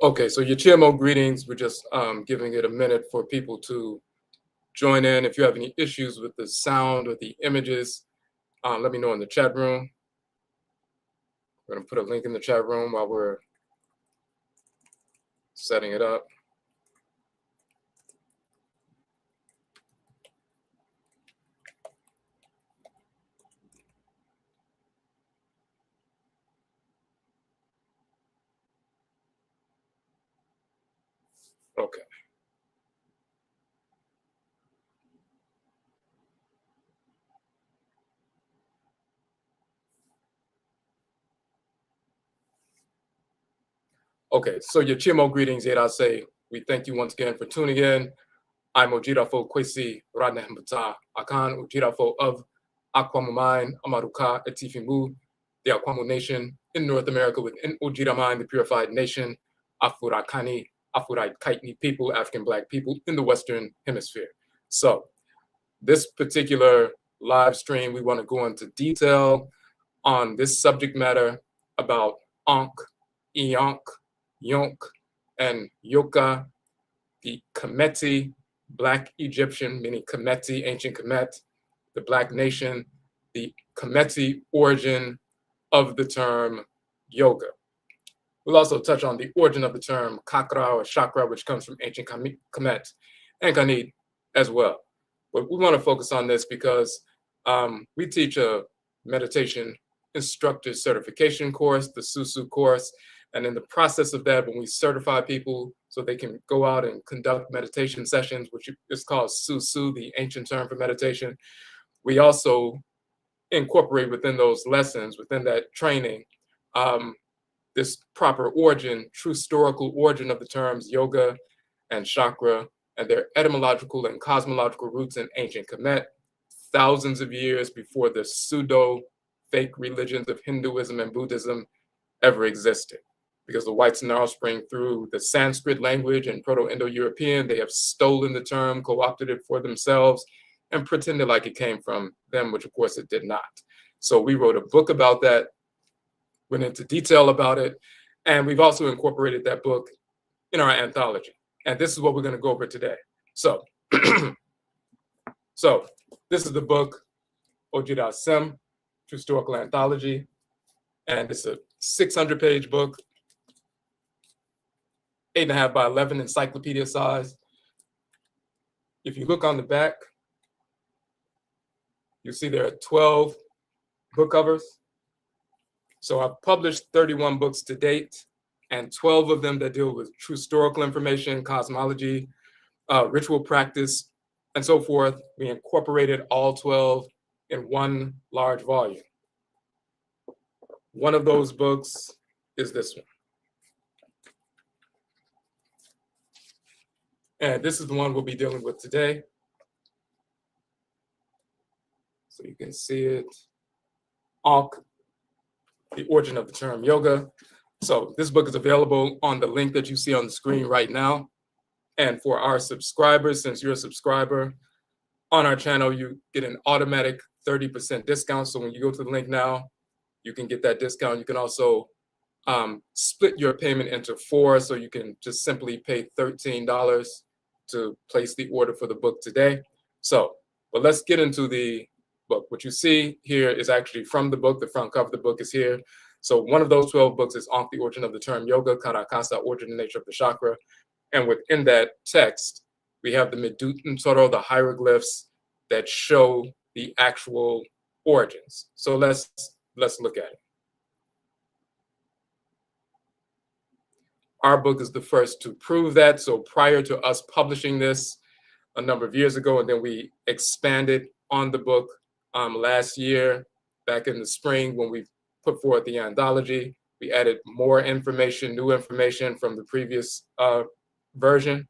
Okay, so your CHMO greetings, we're just giving it a minute for people to join in. If you have any issues with the sound or the images, let me know in the chat room. We're gonna put a link in the chat room while we're setting it up. Okay. Okay, so your CHMO greetings, yet I say we thank you once again for tuning in. I'm Odwirafo Kwesi Radnehmbata Akan Odwirafo of Aquamumine Amaruka Etifimu, the Aquamu Nation in North America within Ojiraman, the purified nation, Afurakani, Afurai Kaitni people, African Black people in the Western Hemisphere. So this particular live stream, we want to go into detail on this subject matter about Ankh, IANKH, YOKE, and YOKE, the Kamiti, Black Egyptian, meaning Kamiti, ancient Kemet, the Black nation, the Kamiti origin of the term yoga. We'll also touch on the origin of the term Chakra or Chakra, which comes from ancient Kemet, and Kanit as well. But we want to focus on this because we teach a meditation instructor certification course, the SUSU course. And in the process of that, when we certify people so they can go out and conduct meditation sessions, which is called SUSU, the ancient term for meditation, we also incorporate within those lessons, within that training, this proper origin, Trustrorical origin of the terms yoga and chakra, and their etymological and cosmological roots in ancient Kemet, thousands of years before the pseudo-fake religions of Hinduism and Buddhism ever existed. Because the whites and their offspring, through the Sanskrit language and Proto-Indo-European, they have stolen the term, co-opted it for themselves, and pretended like it came from them, which of course it did not. So we wrote a book about that, went into detail about it, and we've also incorporated that book in our anthology. And this is what we're going to go over today. So, so this is the book, ODWIRASEM, Trustrorical Anthology, and it's a 600-page book, 8.5 by 11 encyclopedia size. If you look on the back, you see there are 12 book covers. So I've published 31 books to date, and 12 of them that deal with Trustrorical information, cosmology, ritual practice, and so forth. We incorporated all 12 in one large volume. One of those books is this one. And this is the one we'll be dealing with today. So you can see it. Ankh, the origin of the term yoga. So this book is available on the link that you see on the screen right now. And for our subscribers, since you're a subscriber on our channel, you get an automatic 30% discount. So when you go to the link now, you can get that discount. You can also split your payment into 4. So you can just simply pay $13 to place the order for the book today. So, but let's get into the book. What you see here is actually from the book. The front cover of the book is here. So one of those 12 books is Ankh, the origin of the term yoga, KASA, origin and nature of the chakra. And within that text, we have the Meduten Toro, the hieroglyphs that show the actual origins. So let's look at it. Our book is the first to prove that. So prior to us publishing this a number of years ago, and then we expanded on the book last year, back in the spring when we put forth the anthology, we added more information, new information from the previous version.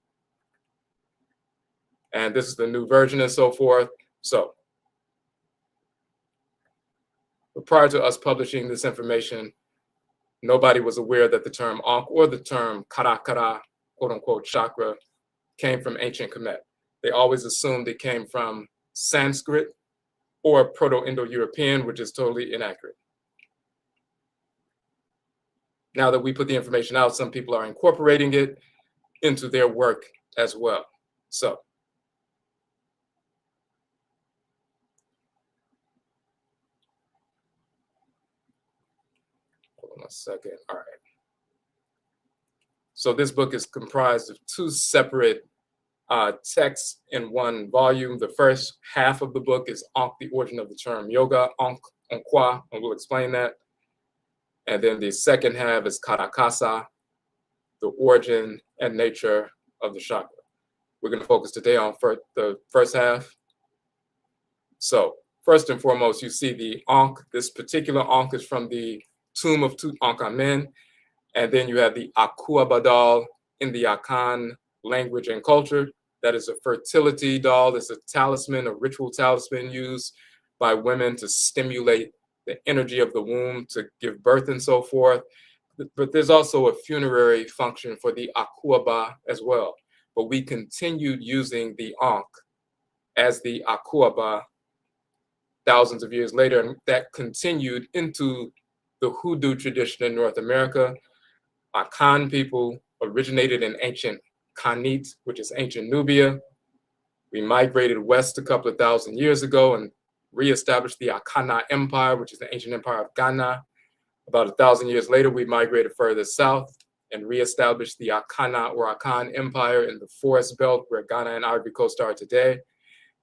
And this is the new version and so forth. So, but prior to us publishing this information, nobody was aware that the term Ankh or the term Kara, quote unquote, chakra, came from ancient Kemet. They always assumed it came from Sanskrit or Proto-Indo-European, which is totally inaccurate. now that we put the information out, some people are incorporating it into their work as well. So hold on a second. All right. So this book is comprised of two separate texts in one volume. The first half of the book is Ankh, the origin of the term yoga, Ankh, Ankh, and we'll explain that. And then the second half is KASA, the origin and nature of the chakra. We're going to focus today on the first half. So first and foremost, you see the Ankh. This particular Ankh is from the tomb of Tutankhamen. And then you have the Akuaba doll in the Akan language and culture. That is a fertility doll. It's a talisman, a ritual talisman used by women to stimulate the energy of the womb to give birth and so forth. But there's also a funerary function for the Akuaba as well. But we continued using the Ankh as the Akuaba thousands of years later, and that continued into the hoodoo tradition in North America. Akan people originated in ancient Khanit, which is ancient Nubia. We migrated west a couple of thousand years ago and reestablished the Akana Empire, which is the ancient empire of Ghana. About 1,000 years later, we migrated further south and reestablished the Akana or Akan Empire in the forest belt where Ghana and Ivory Coast are today.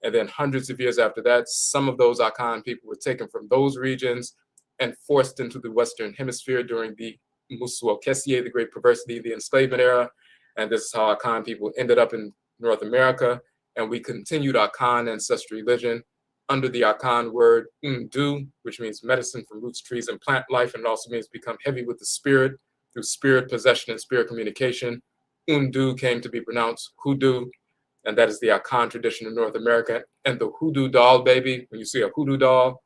And then hundreds of years after that, some of those Akan people were taken from those regions and forced into the Western Hemisphere during the Musuo Kessie, the Great Perversity, the enslavement era. And this is how Akan people ended up in North America. And we continued Akan ancestral religion under the Akan word Undu, which means medicine from roots, trees, and plant life. And it also means become heavy with the spirit through spirit possession and spirit communication. Undu came to be pronounced hoodoo. And that is the Akan tradition in North America. And the hoodoo doll baby, when you see a hoodoo doll,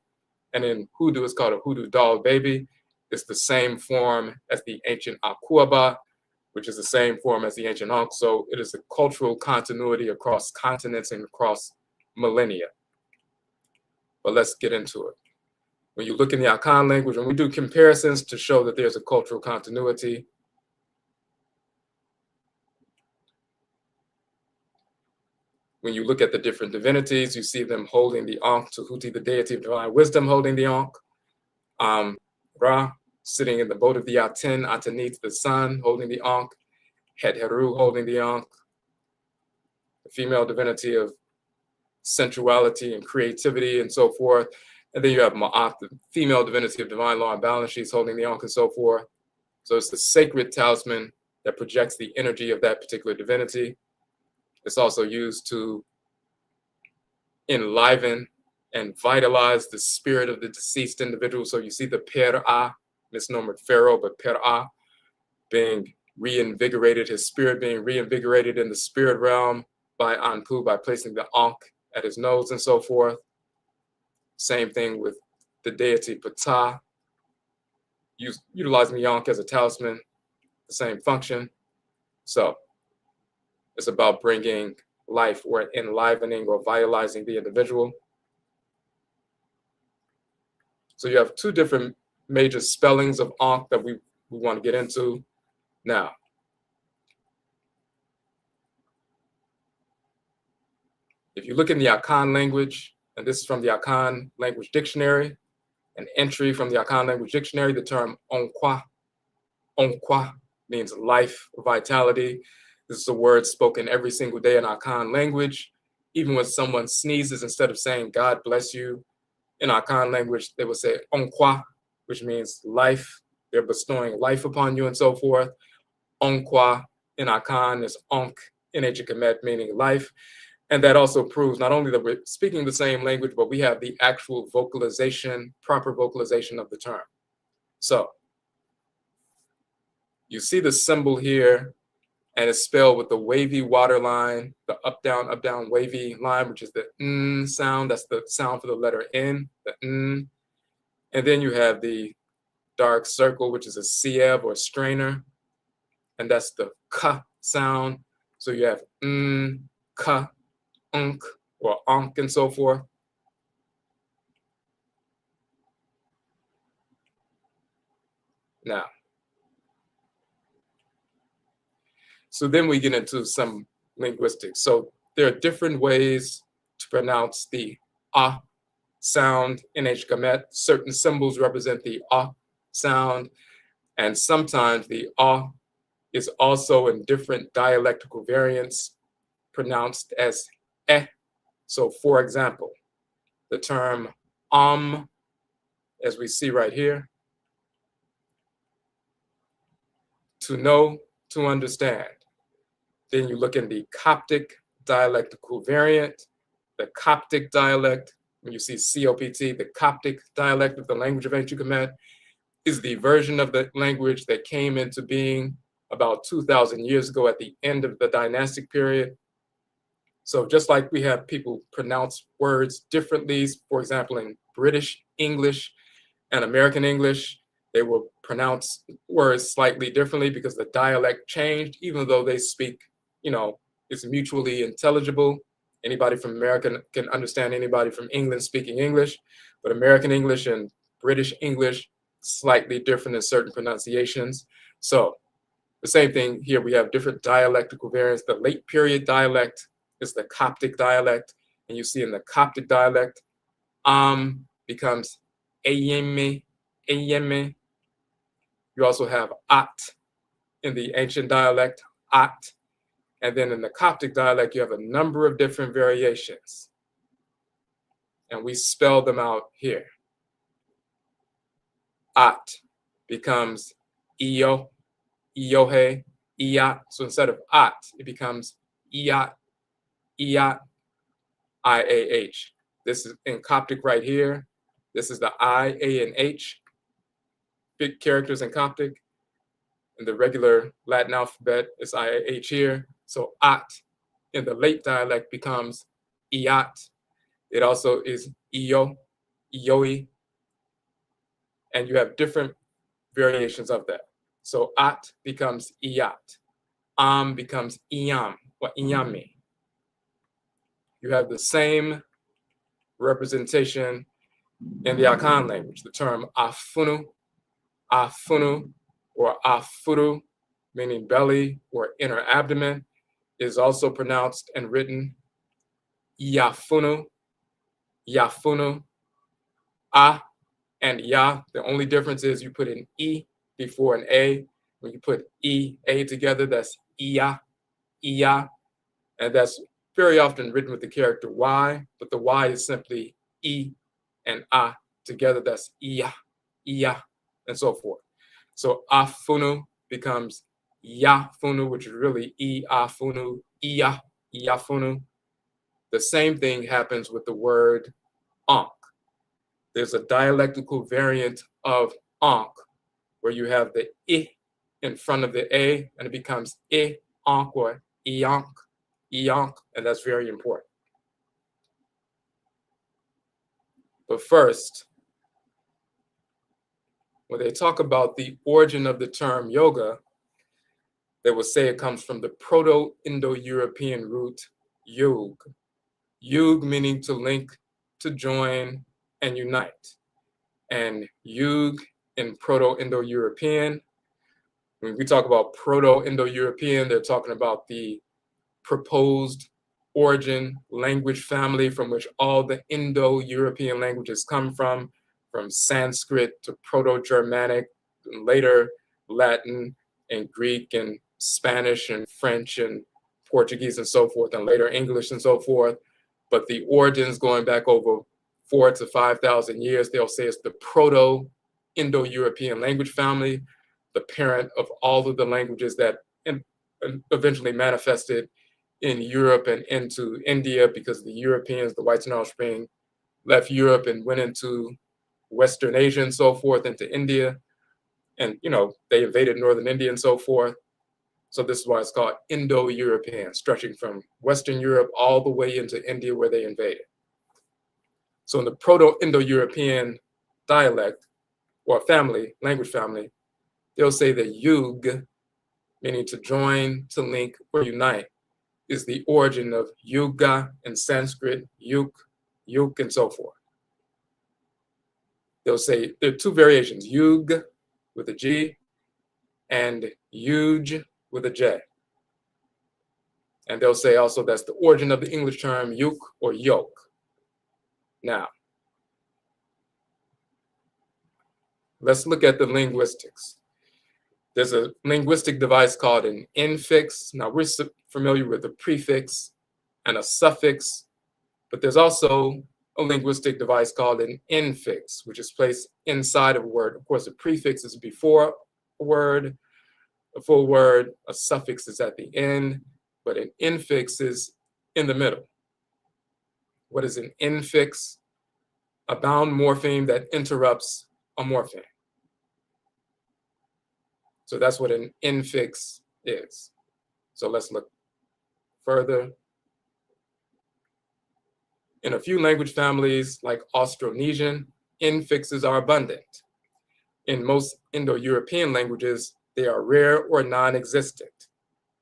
and in hoodoo, it's called a hoodoo doll baby. It's the same form as the ancient Akuaba, which is the same form as the ancient Ankh. So it is a cultural continuity across continents and across millennia. But let's get into it. When you look in the Akan language, and we do comparisons to show that there's a cultural continuity, when you look at the different divinities, you see them holding the Ankh, Tahuti, the deity of divine wisdom, holding the Ankh. Ra, sitting in the boat of the Aten, Atenit, the sun, holding the Ankh. Het Heru, holding the Ankh. The female divinity of sensuality and creativity and so forth. And then you have Ma'at, the female divinity of divine law and balance. She's holding the Ankh and so forth. So it's the sacred talisman that projects the energy of that particular divinity. It's also used to enliven and vitalize the spirit of the deceased individual. So you see the Per'a, misnomered pharaoh, but Per'a being reinvigorated, his spirit being reinvigorated in the spirit realm by Anpu, by placing the Ankh at his nose and so forth. Same thing with the deity Ptah, utilizing the Ankh as a talisman, the same function. So it's about bringing life or enlivening or vitalizing the individual. So you have two different major spellings of Ankh that we want to get into now. If you look in the Akan language, and this is from the Akan language dictionary, an entry from the Akan language dictionary, the term onkwa means life, vitality. This is a word spoken every single day in Akan language. Even when someone sneezes, instead of saying God bless you, in Akan language, they will say onkwa, which means life. They're bestowing life upon you and so forth. Onkwa in Akan is onk in Kemet, meaning life. And that also proves not only that we're speaking the same language, but we have the actual vocalization, proper vocalization of the term. So you see the symbol here, and it's spelled with the wavy water line, the up, down, wavy line, which is the N sound. That's the sound for the letter N, the N. And then you have the dark circle, which is a sieve or strainer, and that's the K sound. So you have N, K, Ankh, or Ankh, and so forth. Now, So then we get into some linguistics. So there are different ways to pronounce the ah sound in Gamet. Certain symbols represent the ah sound, and sometimes the ah is also in different dialectical variants pronounced as eh. So for example, the term as we see right here, to know, to understand. Then you look in the Coptic dialectical variant, the Coptic dialect, when you see COPT, the Coptic dialect of the language of ancient Kemet is the version of the language that came into being about 2,000 years ago at the end of the dynastic period. So just like we have people pronounce words differently, for example, in British English and American English, they will pronounce words slightly differently because the dialect changed, even though they speak, it's mutually intelligible. Anybody from America can understand anybody from England speaking English, but American English and British English, slightly different in certain pronunciations. So the same thing here, we have different dialectical variants. The late period dialect is the Coptic dialect, and you see in the Coptic dialect, becomes ayeme, ayeme. You also have at in the ancient dialect, at. And then in the Coptic dialect, you have a number of different variations. And we spell them out here. At becomes iyo, iyohe, iat. So instead of at, it becomes iat, iat, I-A-H. This is in Coptic right here. This is the I, A, and H, big characters in Coptic. In the regular Latin alphabet, it's I-A-H here. So at in the late dialect becomes iat. It also is iyo, ioi. And you have different variations of that. So at becomes iat. Becomes iam or iame. You have the same representation in the Akan language. The term afunu, afunu, or afuru, meaning belly or inner abdomen, is also pronounced and written yafunu, yafunu, a and ya. The only difference is you put an e before an a. When you put e, a together, that's iya, iya, and that's very often written with the character y, but the y is simply e and a together, that's iya, iya, and so forth. So afunu becomes yafunu, which is really e afunu, iya, yafunu. The same thing happens with the word Ankh. There's a dialectical variant of Ankh where you have the I in front of the A and it becomes I, Ankh, or IANKH, IANKH, and that's very important. But first, when they talk about the origin of the term yoga, they will say it comes from the Proto-Indo-European root yug. Yug meaning to link, to join, and unite. And yug in Proto-Indo-European, when we talk about Proto-Indo-European, they're talking about the proposed origin language family from which all the Indo-European languages come from Sanskrit to Proto-Germanic, and later Latin and Greek and Spanish and French and Portuguese and so forth, and later English and so forth. But the origins going back over 4,000 to 5,000 years, they'll say it's the Proto-Indo-European language family, the parent of all of the languages that eventually manifested in Europe and into India, because the Europeans, the whites and offspring, left Europe and went into Western Asia and so forth, into India. And, they invaded Northern India and so forth. So this is why it's called Indo-European, stretching from Western Europe all the way into India where they invaded. So in the Proto-Indo-European dialect or family, language family, they'll say that yug, meaning to join, to link, or unite, is the origin of yuga in Sanskrit, yuk, and so forth. They'll say there are two variations, yug with a G and yuj with a J. And they'll say also that's the origin of the English term yoke or yoke. Now, let's look at the linguistics. There's a linguistic device called an infix. Now, we're familiar with a prefix and a suffix, but there's also a linguistic device called an infix, which is placed inside of a word. Of course, a prefix is before a word, a full word, a suffix is at the end, but an infix is in the middle. What is an infix? A bound morpheme that interrupts a morpheme. So that's what an infix is. So let's look further. In a few language families, like Austronesian, infixes are abundant. In most Indo-European languages, they are rare or non-existent.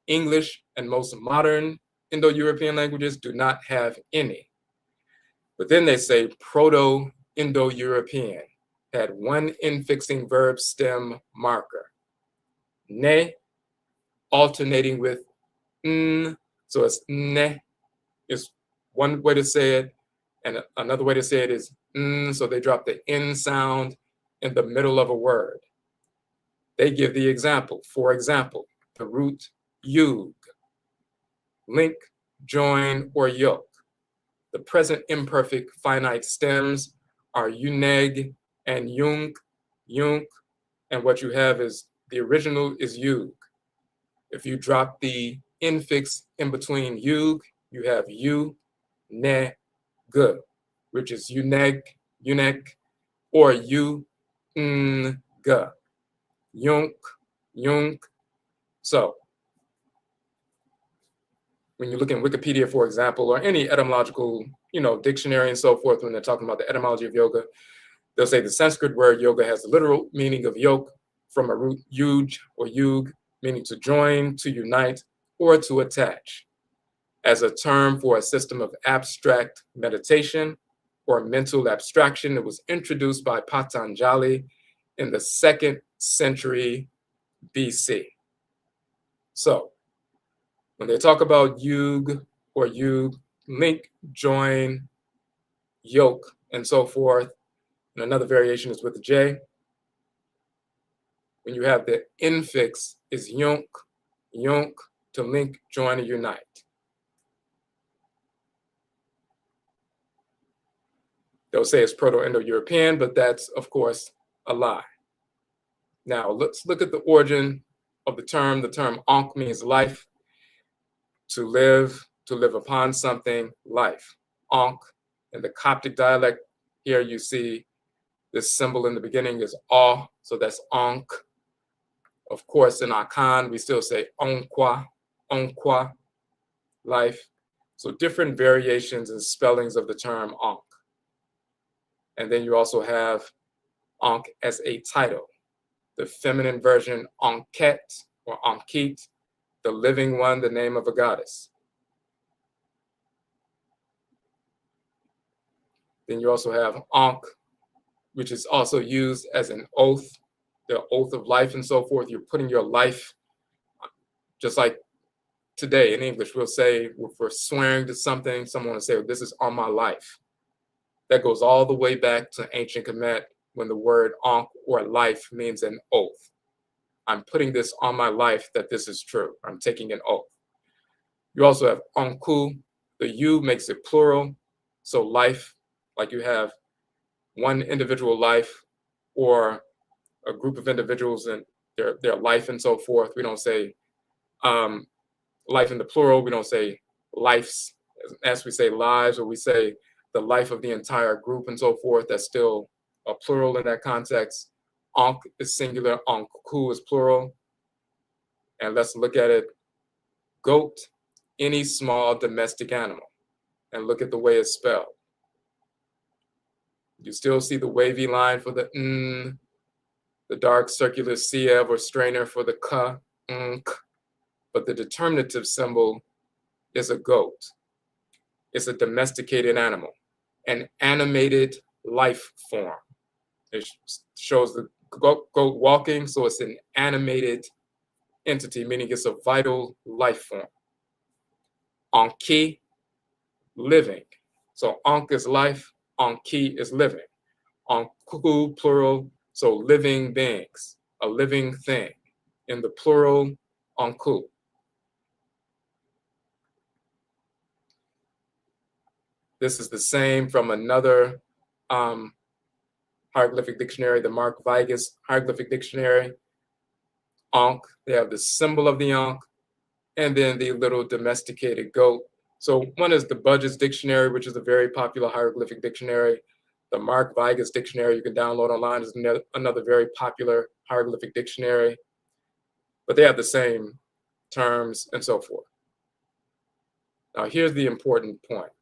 English and most modern Indo-European languages do not have any. But then they say Proto-Indo-European had one infixing verb stem marker, ne, alternating with n, so it's ne is one way to say it, and another way to say it is n, so they drop the n sound in the middle of a word. They give the example. For example, the root yug, link, join, or yoke. The present imperfect finite stems are yuneg and yunk, yunk, and what you have is the original is yug. If you drop the infix in between yug, you have yu, ne, g, which is yuneg, yunek, or yu, n, g, yunk, yunk. So when you look in Wikipedia, for example, or any etymological, dictionary and so forth, when they're talking about the etymology of yoga, they'll say the Sanskrit word yoga has the literal meaning of yoke from a root yuj or yug, meaning to join, to unite, or to attach. As a term for a system of abstract meditation or mental abstraction, it was introduced by Patanjali in the 2nd century BC. So when they talk about yug or yug, link, join, yoke, and so forth, and another variation is with the J. When you have the infix is yunk, yunk, to link, join, and unite. They'll say it's Proto-Indo-European, but that's, of course, a lie. Now, let's look at the origin of the term. The term Ankh means life, to live upon something, life. Ankh. In the Coptic dialect, here you see this symbol in the beginning is aw, so that's Ankh. Of course, in Akan, we still say onkwa, onkwa, life. So different variations and spellings of the term Ankh. And then you also have Ankh as a title. The feminine version, Ankhet or Ankhit, the living one, the name of a goddess. Then you also have Ankh, which is also used as an oath, the oath of life and so forth. You're putting your life, just like today in English, we'll say, if we're swearing to something, someone will say, oh, this is on my life. That goes all the way back to ancient Kemet, when the word Ankh or life means an oath. I'm putting this on my life that this is true. I'm taking an oath. You also have Anku. The U makes it plural. So life, like you have one individual life or a group of individuals and their life and so forth. We don't say life in the plural. We don't say lives, as we say lives, or we say the life of the entire group and so forth. That's still a plural in that context. Ankh is singular, Anku is plural. And let's look at it. Goat, any small domestic animal. And look at the way it's spelled. You still see the wavy line for the n, the dark circular siev or strainer for the ka, nk. But the determinative symbol is a goat. It's a domesticated animal, an animated life form. It shows the goat walking, so it's an animated entity, meaning it's a vital life form. Ankh, living. So Ankh is life, Ankh is living. Ankhu, plural, so living beings, a living thing. In the plural, Ankhu. This is the same from another hieroglyphic dictionary, the Mark Vigus hieroglyphic dictionary. Ankh, they have the symbol of the Ankh, and then the little domesticated goat. So one is the Budge's Dictionary, which is a very popular hieroglyphic dictionary. The Mark Vigus Dictionary you can download online is another very popular hieroglyphic dictionary. But they have the same terms and so forth. Now here's the important point.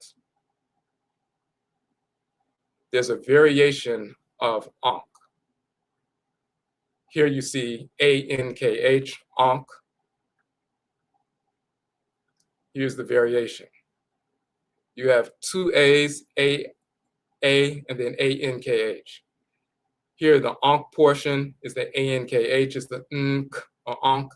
There's a variation of Ankh. Here you see ANKH, Ankh. Here's the variation. You have two A's, A, and then ANKH. Here, the Ankh portion is the ANKH, is the Nkh or Ankh.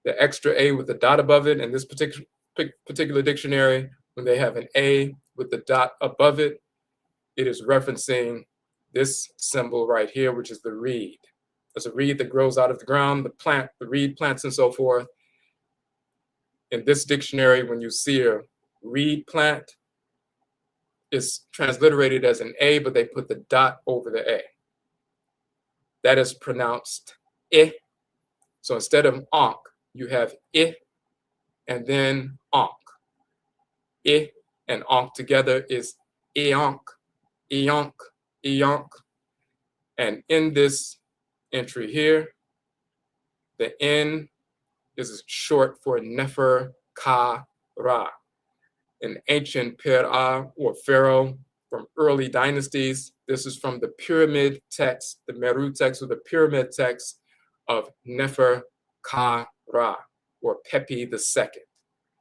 The extra A with the dot above it, in this particular dictionary, when they have an A with the dot above it, it is referencing this symbol right here, which is the reed. There's a reed that grows out of the ground, the plant, the reed plants and so forth. In this dictionary, when you see a reed plant, it's transliterated as an A, but they put the dot over the A. That is pronounced I. So instead of Ankh, you have I and then Ankh. I and Ankh together is IANKH, IANKH, IANKH. And in this entry here, the N is short for Nefer Ka Ra. An ancient Pera or pharaoh from early dynasties. This is from the pyramid text, the Meru text or the pyramid text of Nefer Ka Ra or Pepi II.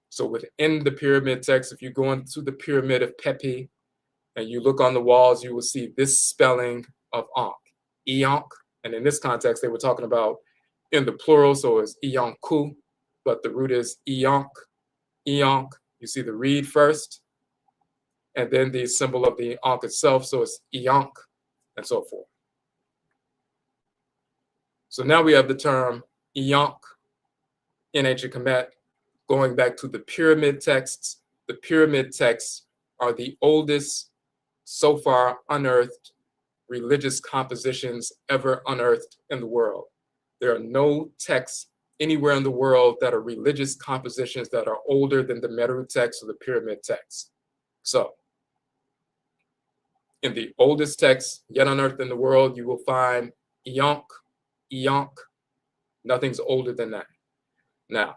So within the pyramid text, if you go into the pyramid of Pepi and you look on the walls, you will see this spelling of Ankh, IANKH. And in this context, they were talking about in the plural, so it's IANKHU, but the root is IANKH, IANKH. You see the reed first, and then the symbol of the Ankh itself, so it's IANKH, and so forth. So now we have the term IANKH in ancient Kemet, going back to the pyramid texts. The pyramid texts are the oldest, so far unearthed, religious compositions ever unearthed in the world. There are no texts anywhere in the world that are religious compositions that are older than the Meru text or the pyramid text. So, in the oldest text yet unearthed in the world, you will find IANKH, IANKH. Nothing's older than that. Now,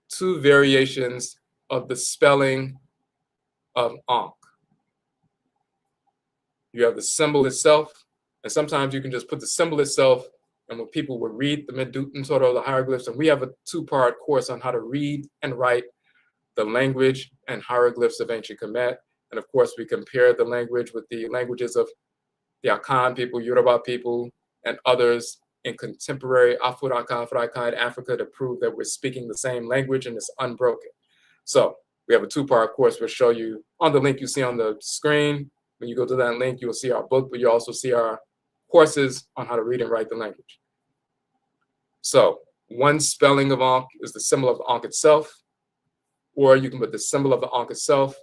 two variations of the spelling of Ankh. You have the symbol itself, and sometimes you can just put the symbol itself, and when people would read the Meduten Torah, the hieroglyphs, and we have a two-part course on how to read and write the language and hieroglyphs of ancient Kemet. And of course, we compare the language with the languages of the Akan people, Yoruba people, and others in contemporary Afro-African Africa to prove that we're speaking the same language and it's unbroken. So we have a two-part course we'll show you on the link you see on the screen. When you go to that link, you'll see our book, but you also see our courses on how to read and write the language. So one spelling of Ankh is the symbol of the Ankh itself, or you can put the symbol of the Ankh itself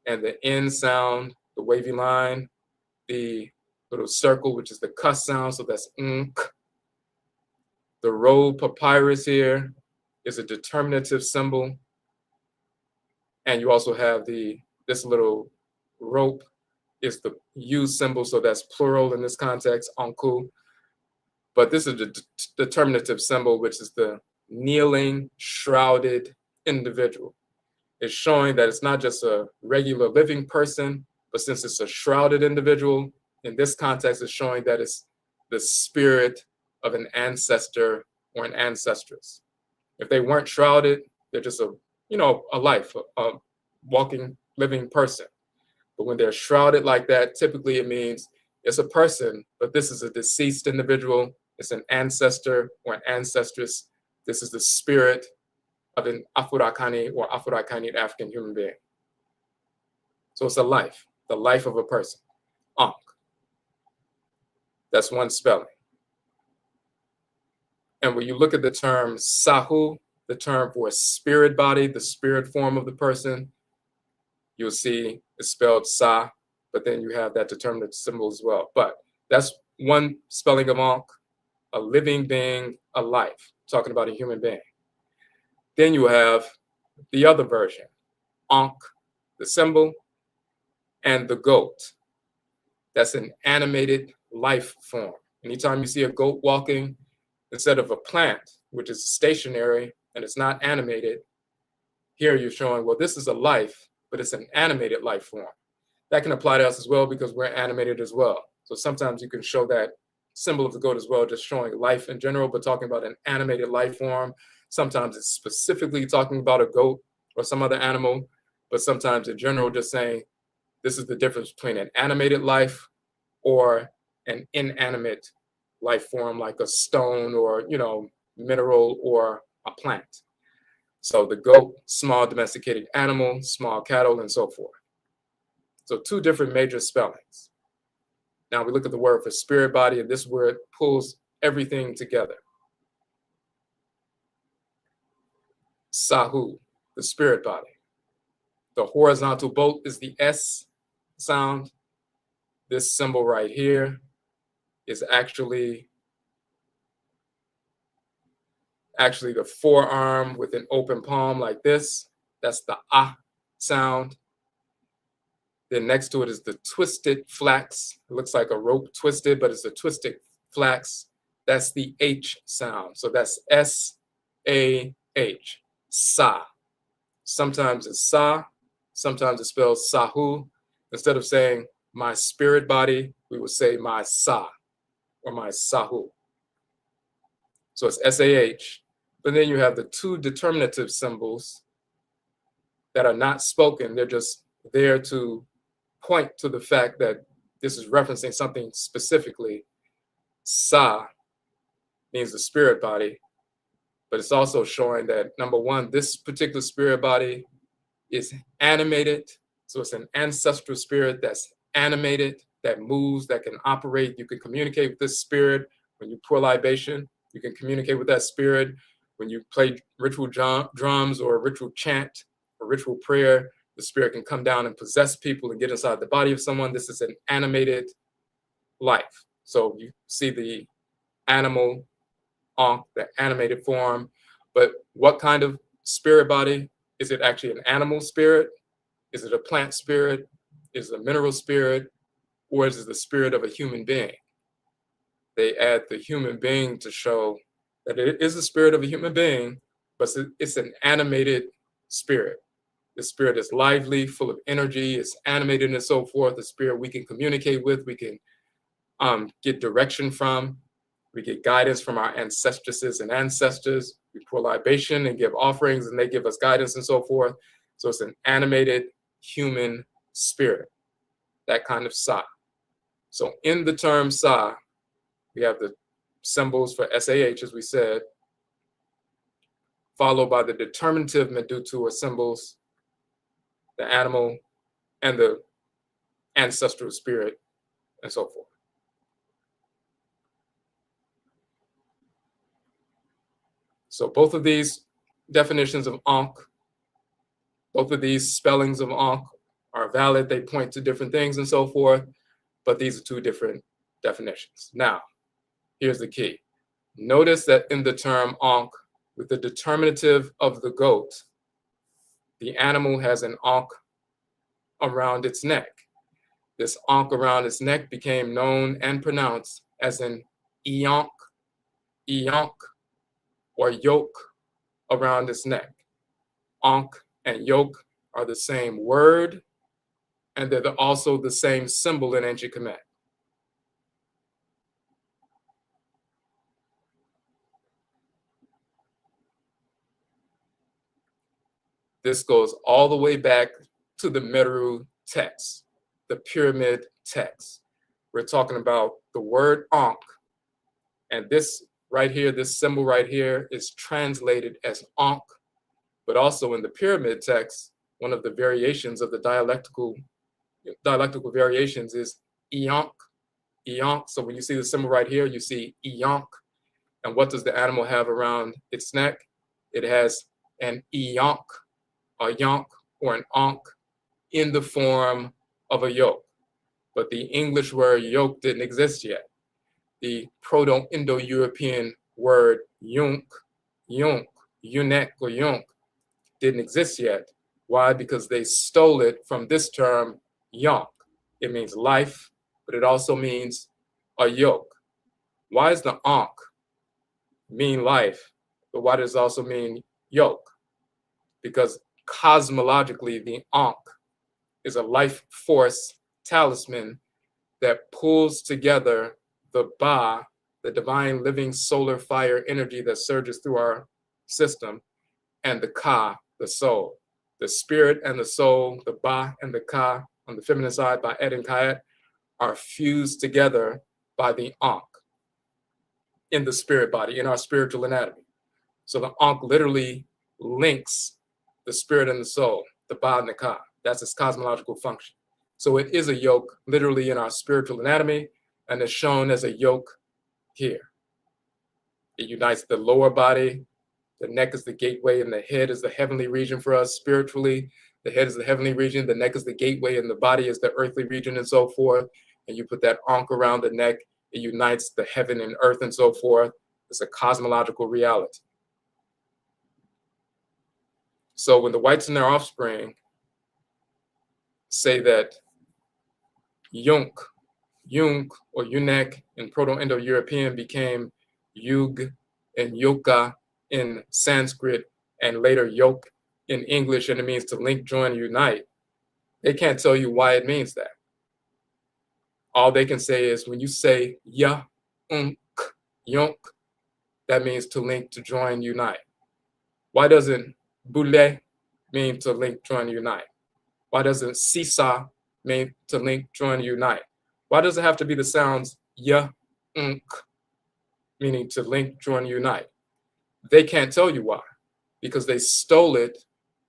and the N sound, the wavy line, the little circle, which is the K sound, so that's Nkh. The rolled papyrus here is a determinative symbol. And you also have this little rope is the U symbol, so that's plural in this context, Ankhu. But this is the determinative symbol, which is the kneeling, shrouded individual. It's showing that it's not just a regular living person, but since it's a shrouded individual, in this context, it's showing that it's the spirit of an ancestor or an ancestress. If they weren't shrouded, they're just a life, a walking, living person. But when they're shrouded like that, typically it means it's a person, but this is a deceased individual. It's an ancestor or an ancestress. This is the spirit of an Afurakani or Afurakani African human being. So it's a life, the life of a person. Ankh. That's one spelling. And when you look at the term Sahu, the term for a spirit body, the spirit form of the person, you'll see it's spelled Sa, but then you have that determinative symbol as well. But that's one spelling of Ankh, a living being, a life, talking about a human being. Then you have the other version, Ankh, the symbol, and the goat. That's an animated life form. Anytime you see a goat walking, instead of a plant, which is stationary and it's not animated, here you're showing, well, this is a life, but it's an animated life form. That can apply to us as well because we're animated as well. So sometimes you can show that symbol of the goat as well, just showing life in general, but talking about an animated life form. Sometimes it's specifically talking about a goat or some other animal, but sometimes in general, just saying this is the difference between an animated life or an inanimate life form like a stone or, mineral or a plant. So the goat, small domesticated animal, small cattle, and so forth. So two different major spellings. Now we look at the word for spirit body, and this word pulls everything together. Sahu, the spirit body. The horizontal bolt is the S sound. This symbol right here is actually the forearm with an open palm like this. That's the Ah sound. Then next to it is the twisted flax. It looks like a rope twisted, but it's a twisted flax. That's the H sound. So that's S-A-H, Sa. Sometimes it's Sa, sometimes it's spelled Sahu. Instead of saying my spirit body, we would say my Sa or my Sahu. So it's S-A-H. But then you have the two determinative symbols that are not spoken. They're just there to point to the fact that this is referencing something specifically. Sa means the spirit body, but it's also showing that, number one, this particular spirit body is animated. So it's an ancestral spirit that's animated, that moves, that can operate. You can communicate with this spirit. When you pour libation, you can communicate with that spirit. When you play ritual drums or ritual chant or ritual prayer, the spirit can come down and possess people and get inside the body of someone. This is an animated life. So you see the animal, Ankh, the animated form. But what kind of spirit body? Is it actually an animal spirit? Is it a plant spirit? Is it a mineral spirit? Or is it the spirit of a human being? They add the human being to show that it is the spirit of a human being, but it's an animated spirit. The spirit is lively, full of energy, it's animated and so forth. The spirit we can communicate with, we can get direction from, we get guidance from our ancestresses and ancestors. We pour libation and give offerings and they give us guidance and so forth. So it's an animated human spirit, that kind of Sa. So in the term Sa, we have the symbols for SAH, as we said, followed by the determinative Medutu or symbols, the animal, and the ancestral spirit, and so forth. So both of these definitions of Ankh, both of these spellings of Ankh are valid. They point to different things and so forth, but these are two different definitions. Now, here's the key. Notice that in the term Ankh, with the determinative of the goat, the animal has an Ankh around its neck. This Ankh around its neck became known and pronounced as an IANKH, IANKH, or yoke around its neck. Ankh and yoke are the same word, and they're also the same symbol in ancient Kemet. This goes all the way back to the Meru text, the pyramid text. We're talking about the word Ankh And this right here, this symbol right here is translated as Ankh, but also in the pyramid text, one of the variations of the dialectical variations is IANKH, IANKH. So when you see the symbol right here, you see IANKH. And what does the animal have around its neck? It has an IANKH, a yonk, or an ankh in the form of a yoke. But the English word yoke didn't exist yet. The Proto-Indo-European word yunk, yunek, or yunk didn't exist yet. Why? Because they stole it from this term, yonk. It means life, but it also means a yoke. Why does the ankh mean life, but why does it also mean yoke? Because cosmologically, the Ankh is a life force talisman that pulls together the Ba, the divine living solar fire energy that surges through our system, and the Ka, the soul. The spirit and the soul, the Ba and the Ka on the feminine side by Ed and Kayet, are fused together by the Ankh in the spirit body, in our spiritual anatomy. So the Ankh literally links the spirit and the soul, the Ba and the Ka. That's its cosmological function. So it is a yoke literally in our spiritual anatomy, and it's shown as a yoke here. It unites the lower body, the neck is the gateway, and the head is the heavenly region for us spiritually. The head is the heavenly region, the neck is the gateway, and the body is the earthly region, and so forth. And you put that Ankh around the neck, it unites the heaven and earth, and so forth. It's a cosmological reality. So when the whites and their offspring say that Yunk, or Yunek in Proto-Indo-European became Yug and Yoka in Sanskrit, and later Yoke in English, and it means to link, join, unite, they can't tell you why it means that. All they can say is when you say Ya, Yunk, that means to link, to join, unite. Why doesn't Boule mean to link, join, unite? Why doesn't Sisa mean to link, join, unite? Why does it have to be the sounds ya, meaning to link, join, unite? They can't tell you why, because they stole it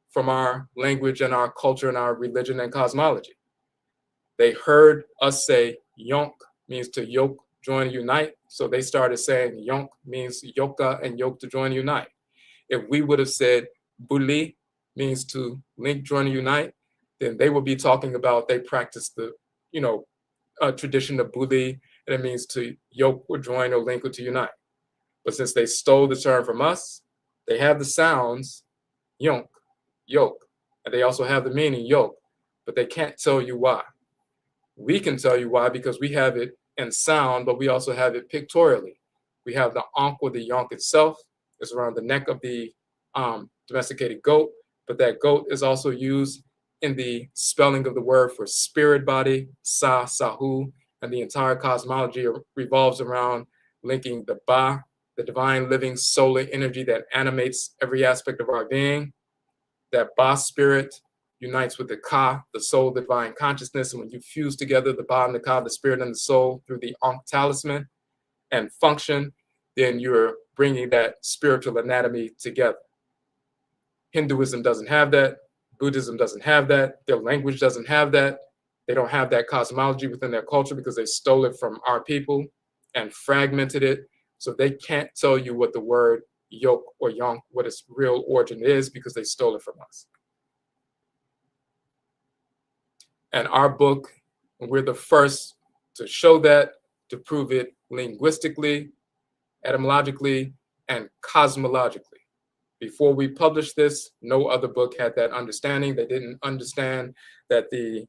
from our language and our culture and our religion and cosmology. They heard us say yonk means to yoke, join, unite. So they started saying yonk means yoka and yoke to join, unite. If we would have said buli means to link, join, unite, then they would be talking about they practice the, tradition of buli, and it means to yoke or join or link or to unite. But since they stole the term from us, they have the sounds yonk, yoke, and they also have the meaning yoke, but they can't tell you why. We can tell you why because we have it in sound, but we also have it pictorially. We have the ankh or the yonk itself. It's around the neck of the domesticated goat, but that goat is also used in the spelling of the word for spirit body, sa, sahu, and the entire cosmology revolves around linking the ba, the divine living solar energy that animates every aspect of our being. That ba spirit unites with the ka, the soul, the divine consciousness, and when you fuse together the ba and the ka, the spirit and the soul through the Ankh talisman and function, then you're bringing that spiritual anatomy together. Hinduism doesn't have that. Buddhism doesn't have that. Their language doesn't have that. They don't have that cosmology within their culture because they stole it from our people and fragmented it. So they can't tell you what the word yoke or yonk, what its real origin is, because they stole it from us. And our book, we're the first to show that, to prove it linguistically, etymologically, and cosmologically. Before we published this, no other book had that understanding. They didn't understand that the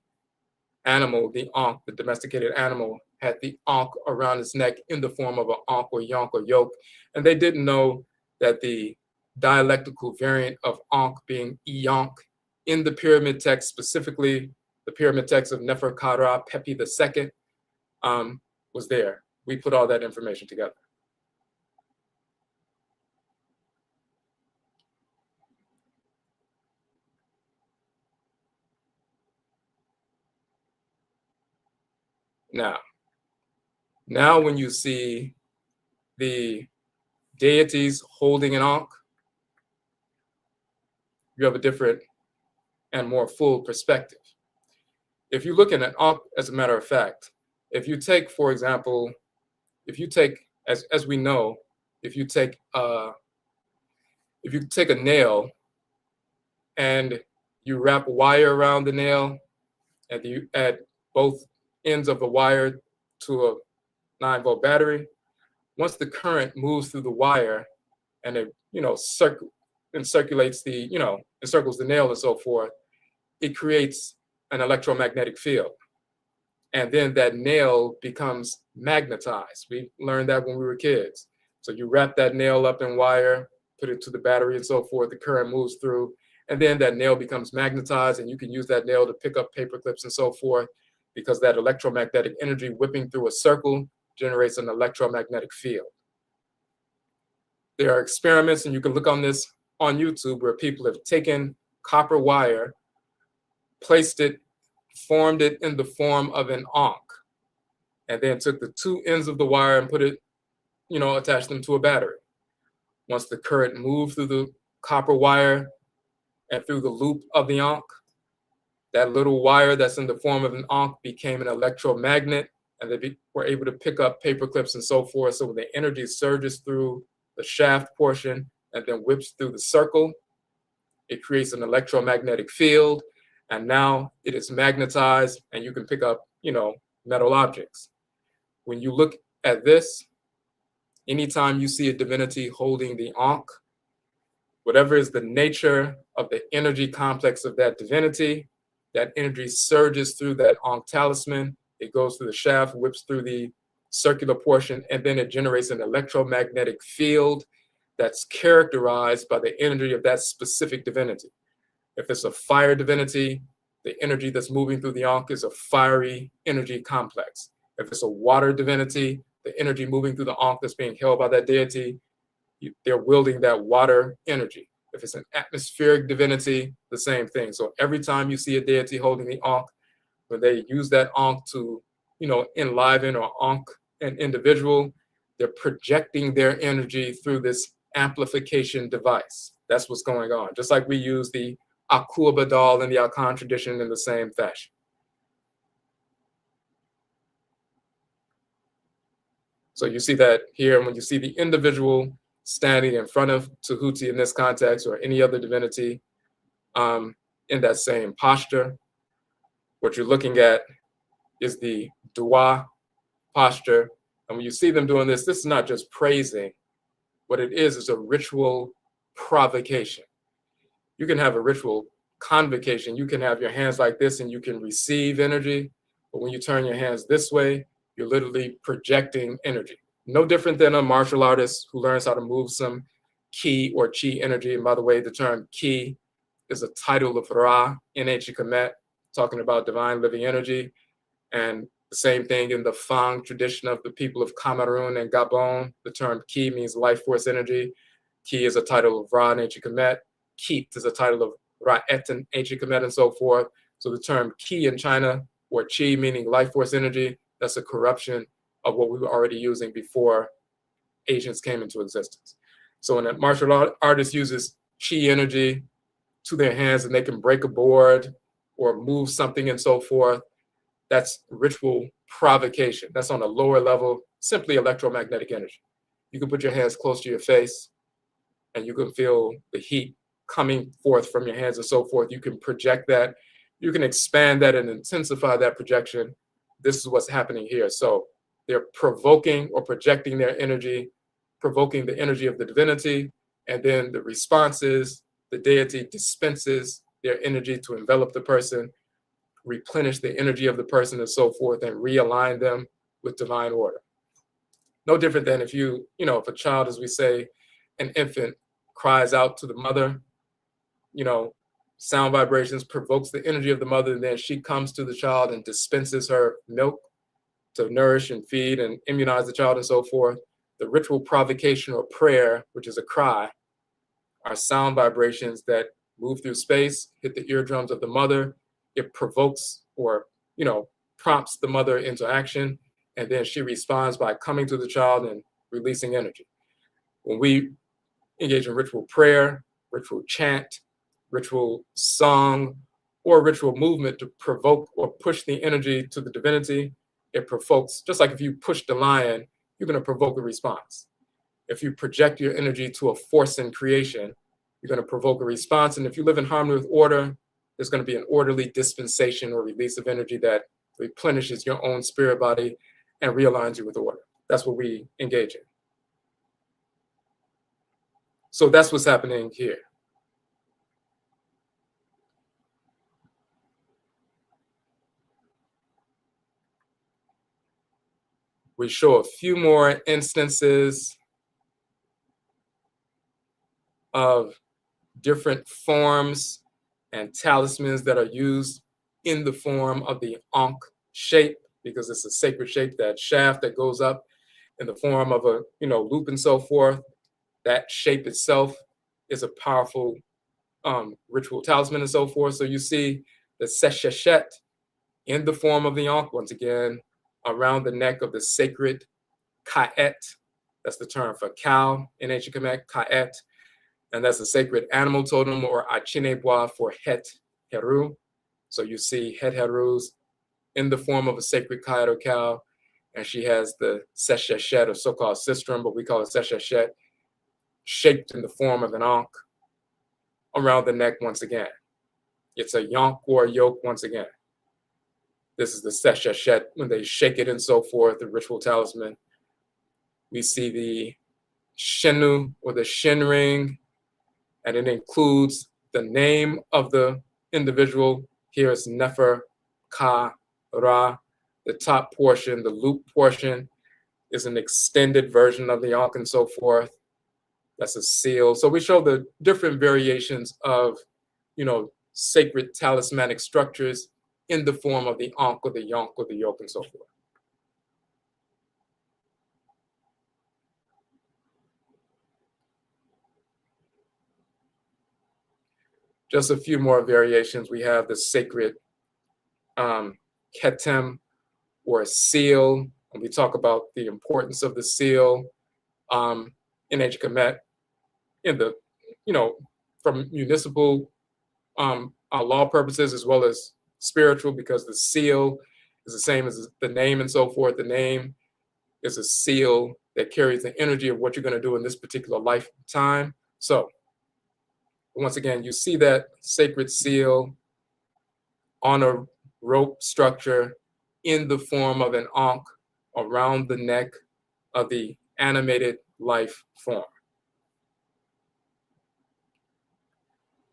animal, the Ankh, the domesticated animal, had the Ankh around its neck in the form of an Ankh or yonk or yoke. And they didn't know that the dialectical variant of Ankh being Iyonk in the pyramid text, specifically the pyramid text of Neferkara Pepi II, was there. We put all that information together. Now when you see the deities holding an Ankh, you have a different and more full perspective. If you look at an Ankh, as a matter of fact, if you take, for example, as we know, if you take a nail and you wrap wire around the nail and you add both ends of the wire to a 9-volt battery, once the current moves through the wire and it, circulates encircles the nail and so forth, it creates an electromagnetic field. And then that nail becomes magnetized. We learned that when we were kids. So you wrap that nail up in wire, put it to the battery and so forth, the current moves through, and then that nail becomes magnetized, and you can use that nail to pick up paper clips and so forth, because that electromagnetic energy whipping through a circle generates an electromagnetic field. There are experiments, and you can look on this on YouTube, where people have taken copper wire, placed it, formed it in the form of an Ankh, and then took the two ends of the wire and put it, attached them to a battery. Once the current moved through the copper wire and through the loop of the Ankh, that little wire that's in the form of an Ankh became an electromagnet, and they were able to pick up paper clips and so forth. So when the energy surges through the shaft portion and then whips through the circle, it creates an electromagnetic field, and now it is magnetized, and you can pick up, metal objects. When you look at this, anytime you see a divinity holding the Ankh, whatever is the nature of the energy complex of that divinity, that energy surges through that Ankh talisman, it goes through the shaft, whips through the circular portion, and then it generates an electromagnetic field that's characterized by the energy of that specific divinity. If it's a fire divinity, the energy that's moving through the Ankh is a fiery energy complex. If it's a water divinity, the energy moving through the Ankh that's being held by that deity, they're wielding that water energy. If it's an atmospheric divinity, the same thing. So every time you see a deity holding the Ankh, when they use that Ankh to, enliven or Ankh an individual, they're projecting their energy through this amplification device. That's what's going on. Just like we use the Akua doll in the Ankh tradition in the same fashion. So you see that here, when you see the individual standing in front of Tahuti in this context, or any other divinity in that same posture, what you're looking at is the dua posture. And when you see them doing this, this is not just praising. What it is a ritual provocation. You can have a ritual convocation. You can have your hands like this and you can receive energy. But when you turn your hands this way, you're literally projecting energy. No different than a martial artist who learns how to move some ki or chi energy. And by the way, the term ki is a title of Ra in ancient Kemet, talking about divine living energy. And the same thing in the Fang tradition of the people of Cameroon and Gabon. The term ki means life force energy. Ki is a title of Ra in ancient Kemet. Kit is a title of Ra'et in ancient Kemet, and so forth. So the term ki in China, or chi meaning life force energy, that's a corruption of what we were already using before Asians came into existence. So when a martial artist uses chi energy to their hands and they can break a board or move something and so forth, that's ritual provocation. That's on a lower level, simply electromagnetic energy. You can put your hands close to your face and you can feel the heat coming forth from your hands and so forth. You can project that. You can expand that and intensify that projection. This is what's happening here. So they're provoking or projecting their energy, provoking the energy of the divinity, and then the response is the deity dispenses their energy to envelop the person, replenish the energy of the person and so forth, and realign them with divine order. No different than if if a child, as we say, an infant cries out to the mother, sound vibrations provokes the energy of the mother, and then she comes to the child and dispenses her milk to nourish and feed and immunize the child and so forth. The ritual provocation or prayer, which is a cry, are sound vibrations that move through space, hit the eardrums of the mother. It provokes or, prompts the mother into action. And then she responds by coming to the child and releasing energy. When we engage in ritual prayer, ritual chant, ritual song, or ritual movement to provoke or push the energy to the divinity, it provokes, just like if you push the lion, you're going to provoke a response. If you project your energy to a force in creation, you're going to provoke a response. And if you live in harmony with order, there's going to be an orderly dispensation or release of energy that replenishes your own spirit body and realigns you with order. That's what we engage in. So that's what's happening here. We show a few more instances of different forms and talismans that are used in the form of the Ankh shape, because it's a sacred shape, that shaft that goes up in the form of a loop and so forth. That shape itself is a powerful ritual talisman and so forth. So you see the sesheshet in the form of the Ankh, once again, around the neck of the sacred Ka'et. That's the term for cow in ancient Kemet, Ka'et. And that's a sacred animal totem, or Achinebwa for Het Heru. So you see Het Herus in the form of a sacred Ka'et or cow, and she has the sesheshet, or so-called sistrum, but we call it sesheshet, shaped in the form of an Ankh around the neck once again. It's a yonk or a yoke once again. This is the sesheshet when they shake it and so forth, the ritual talisman. We see the shenu, or the shin ring, and it includes the name of the individual. Here is Nefer Ka Ra. The top portion, the loop portion, is an extended version of the Ankh and so forth. That's a seal. So we show the different variations of, sacred talismanic structures in the form of the Ankh or the yonk or the yoke and so forth. Just a few more variations. We have the sacred ketem, or seal, and we talk about the importance of the seal in ancient Kemet, in the, from municipal law purposes as well as spiritual, because the seal is the same as the name and so forth. The name is a seal that carries the energy of what you're going to do in this particular lifetime. So once again, you see that sacred seal on a rope structure in the form of an Ankh around the neck of the animated life form.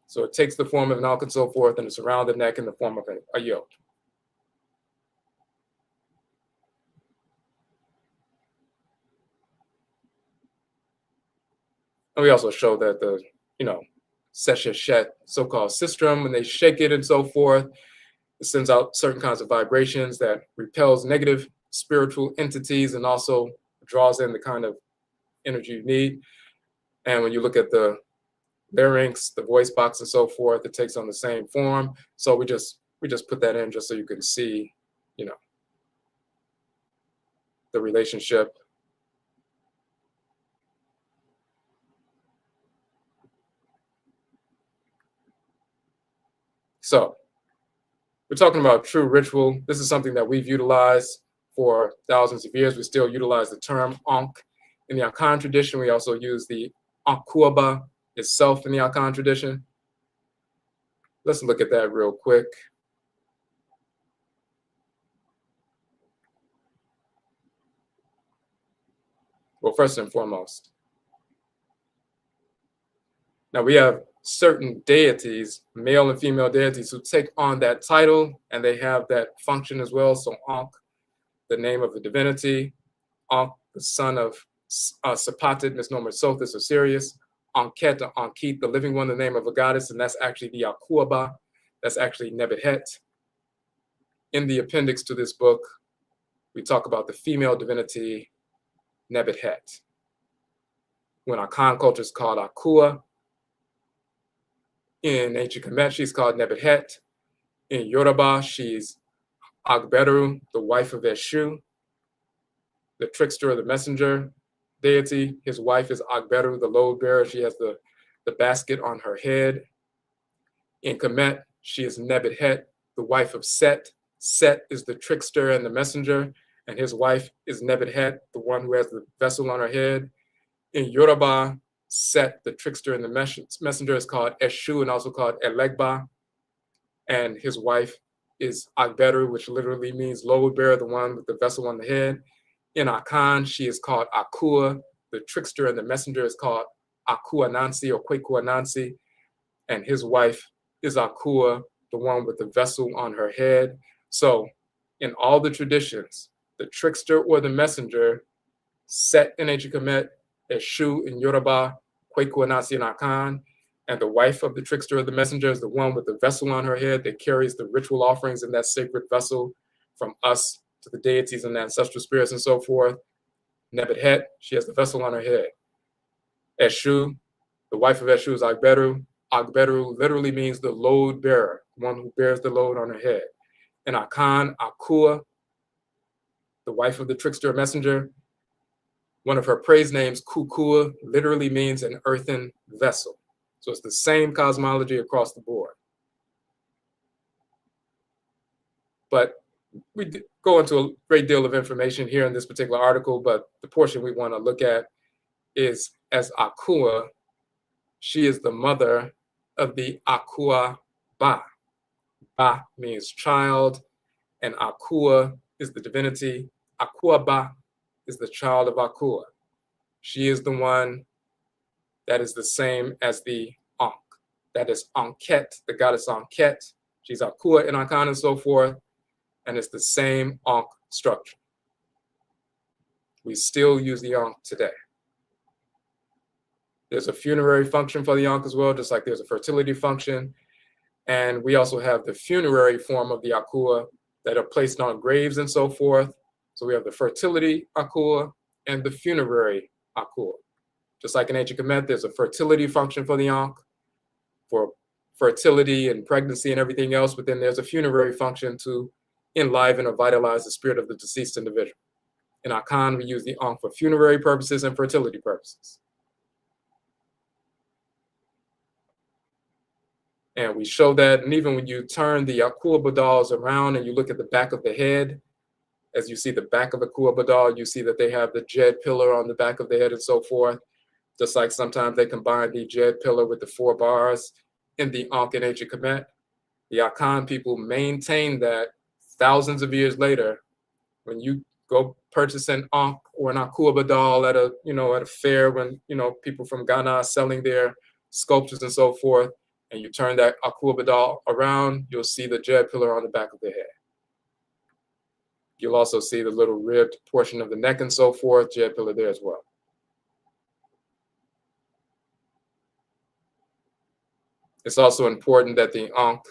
So it takes the form of an Ankh and so forth, and it's around the neck in the form of a yoke. And we also show that the, sesheshet, so-called sistrum, when they shake it and so forth, it sends out certain kinds of vibrations that repels negative spiritual entities and also draws in the kind of energy you need. And when you look at the larynx, the voice box and so forth, it takes on the same form. So we just put that in just so you can see, the relationship. So we're talking about true ritual. This is something that we've utilized for thousands of years. We still utilize the term Ankh in the Ankh tradition. We also use the Ankuaba itself in the Ankh tradition. Let's look at that real quick. Well, first and foremost, now we have certain deities, male and female deities, who take on that title, and they have that function as well. So Ankh, the name of the divinity; Ankh, the son of Sapatit, misnomer Sothis, or Sirius; Ankhet, or Ankhit, the living one, the name of a goddess, and that's actually the Akuaba. That's actually Nebuchadnezzar. In the appendix to this book, we talk about the female divinity, Nebuchadnezzar. When our Khan culture is called Akua, in ancient Kemet, she's called Nebuchadnezzar. In Yoruba, she's Agberu, the wife of Eshu, the trickster or the messenger, deity. His wife is Akberu, the load bearer. She has the basket on her head. In Kemet, she is Nebet-Het, the wife of Set. Set is the trickster and the messenger, and his wife is Nebet-Het, the one who has the vessel on her head. In Yoruba, Set, the trickster and the messenger, is called Eshu and also called Elegba, and his wife is Akberu, which literally means load bearer, the one with the vessel on the head. In Akan, she is called Akua. The trickster and the messenger is called Akua Nansi or Kwekua Nansi, and his wife is Akua, the one with the vessel on her head. So in all the traditions, the trickster or the messenger, Set in ancient Kemet, Eshu in Yoruba, Kwekua Nansi in Akan, and the wife of the trickster or the messenger is the one with the vessel on her head that carries the ritual offerings in that sacred vessel from us to the deities and the ancestral spirits and so forth. Nebet-Het, she has the vessel on her head. Eshu, the wife of Eshu is Akberu. Akberu literally means the load bearer, one who bears the load on her head. And Akan, Akua, the wife of the trickster or messenger, one of her praise names, Kukua, literally means an earthen vessel. So it's the same cosmology across the board. But we go into a great deal of information here in this particular article, but the portion we want to look at is as Akua, she is the mother of the Akua Ba. Ba means child, and Akua is the divinity. Akua Ba is the child of Akua. She is the one that is the same as the Ankh. That is Ankhet, the goddess Ankhet. She's Akua in Akan and so forth, and it's the same Ankh structure. We still use the Ankh today. There's a funerary function for the Ankh as well, just like there's a fertility function. And we also have the funerary form of the Akua that are placed on graves and so forth. So we have the fertility Akua and the funerary Akua. Just like in ancient Kemet, there's a fertility function for the Ankh, for fertility and pregnancy and everything else, but then there's a funerary function to enliven or vitalize the spirit of the deceased individual. In Akan, we use the Ankh for funerary purposes and fertility purposes. And we show that, and even when you turn the Akua Badals around and you look at the back of the head, as you see the back of the Akua Badal, you see that they have the Jed pillar on the back of the head and so forth. Just like sometimes they combine the Jed pillar with the 4 bars in the Ankh and ancient Kemet. The Akan people maintain that thousands of years later. When you go purchase an Ankh or an Akua Badal at a fair, when people from Ghana are selling their sculptures and so forth, and you turn that Akua Badal around, you'll see the Jed pillar on the back of the head. You'll also see the little ribbed portion of the neck and so forth, Jed pillar there as well. It's also important that the Ankh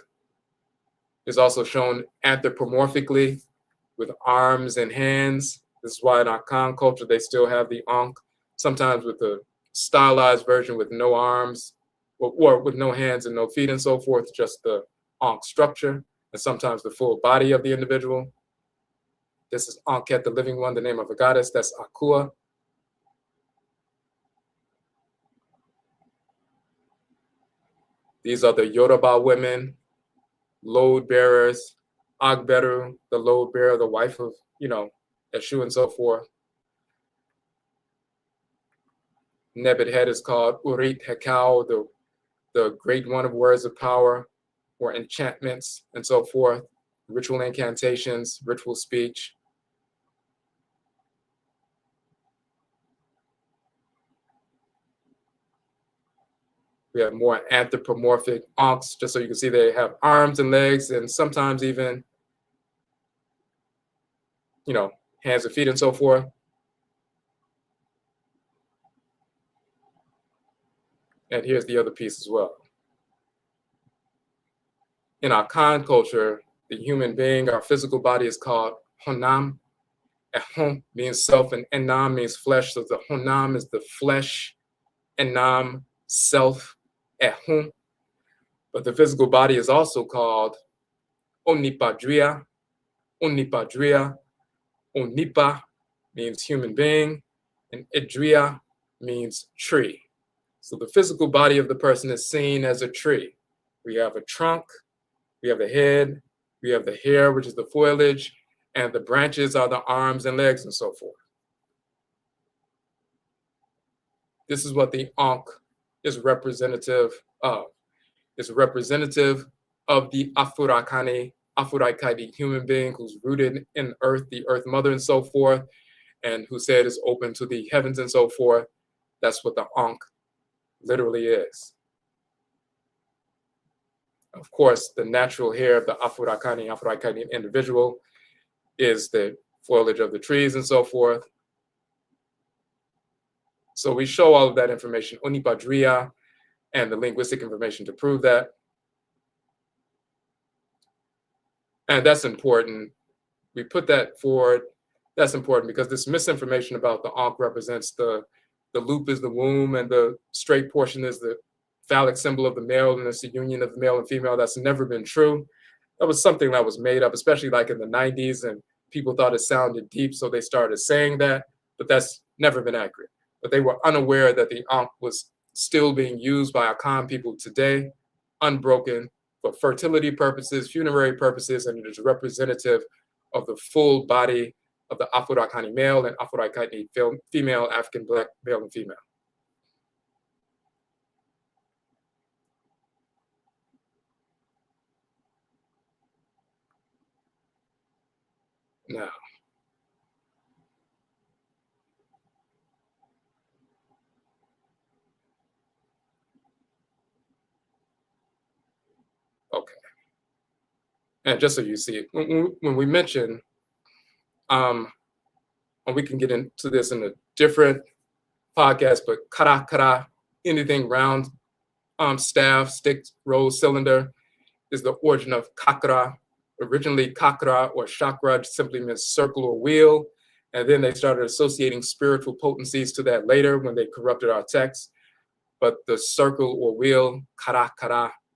is also shown anthropomorphically with arms and hands. This is why in Akan culture, they still have the Ankh, sometimes with a stylized version with no arms, or with no hands and no feet and so forth, just the Ankh structure, and sometimes the full body of the individual. This is Ankhet, the living one, the name of a goddess. That's Akua. These are the Yoruba women, load bearers, Agberu, the load bearer, the wife of, Eshu and so forth. Nebet-Het is called Urit Hekau, the great one of words of power or enchantments and so forth, ritual incantations, ritual speech. We have more anthropomorphic Ankhs, just so you can see they have arms and legs and sometimes even, hands and feet and so forth. And here's the other piece as well. In our Khan culture, the human being, our physical body is called Honam. Ehon means self and Enam means flesh. So the Honam is the flesh, Enam, self, Ehon. But the physical body is also called Onipadria. Onipadria. Onipa means human being. and Idriya means tree. So the physical body of the person is seen as a tree. We have a trunk, we have the head, we have the hair, which is the foliage, and the branches are the arms and legs and so forth. This is what the Ankh is representative of. It's representative of the Afurakani, the human being who's rooted in earth, the earth mother and so forth, and who said is open to the heavens and so forth. That's what the Ankh literally is. Of course, the natural hair of the Afurakani individual is the foliage of the trees and so forth. So we show all of that information, Unipadriya, and the linguistic information to prove that. And that's important. We put that forward. That's important because this misinformation about the Ankh represents the loop is the womb and the straight portion is the phallic symbol of the male, and it's the union of the male and female. That's never been true. That was something that was made up, especially like in the 90s, and people thought it sounded deep, so they started saying that, but that's never been accurate. But they were unaware that the Ankh was still being used by Akan people today, unbroken, for fertility purposes, funerary purposes, and it is representative of the full body of the Afurakani male and Afurakani female, African black male and female. Now, okay. And just so you see, when we mention, and we can get into this in a different podcast, but kara, anything round, staff, stick, roll, cylinder, is the origin of kakra. Originally, kakra or chakra simply means circle or wheel. And then they started associating spiritual potencies to that later when they corrupted our text. But the circle or wheel, kara,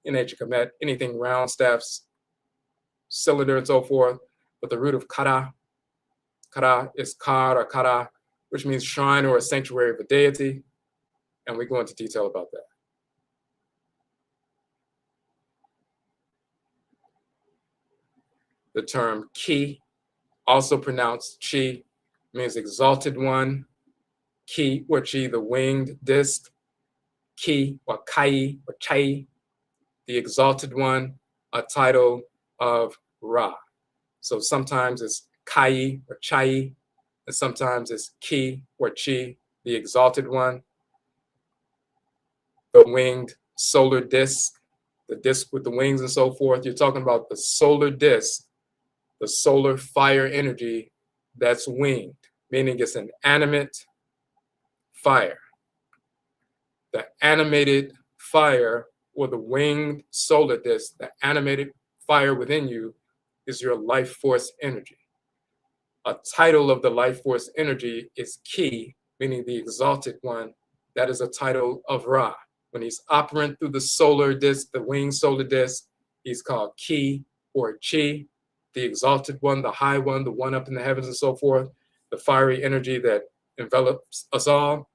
in ancient Kemet, anything round, staffs, cylinder, and so forth. But the root of kara is kar or kara, which means shrine or a sanctuary of a deity. And we go into detail about that. The term ki, also pronounced chi, means exalted one. Ki or chi, the winged disc. Ki or kai or chai, the exalted one, a title of Ra. So sometimes it's kai or chai, and sometimes it's ki or chi, the exalted one. The winged solar disc, the disc with the wings and so forth. You're talking about the solar disc, the solar fire energy that's winged, meaning it's an animate fire. The animated fire or the winged solar disc, the animated fire within you is your life force energy. A title of the life force energy is Ki, meaning the exalted one. That is a title of Ra. When he's operant through the solar disc, the winged solar disc, he's called Ki or Chi, the exalted one, the high one, the one up in the heavens and so forth, the fiery energy that envelops us all.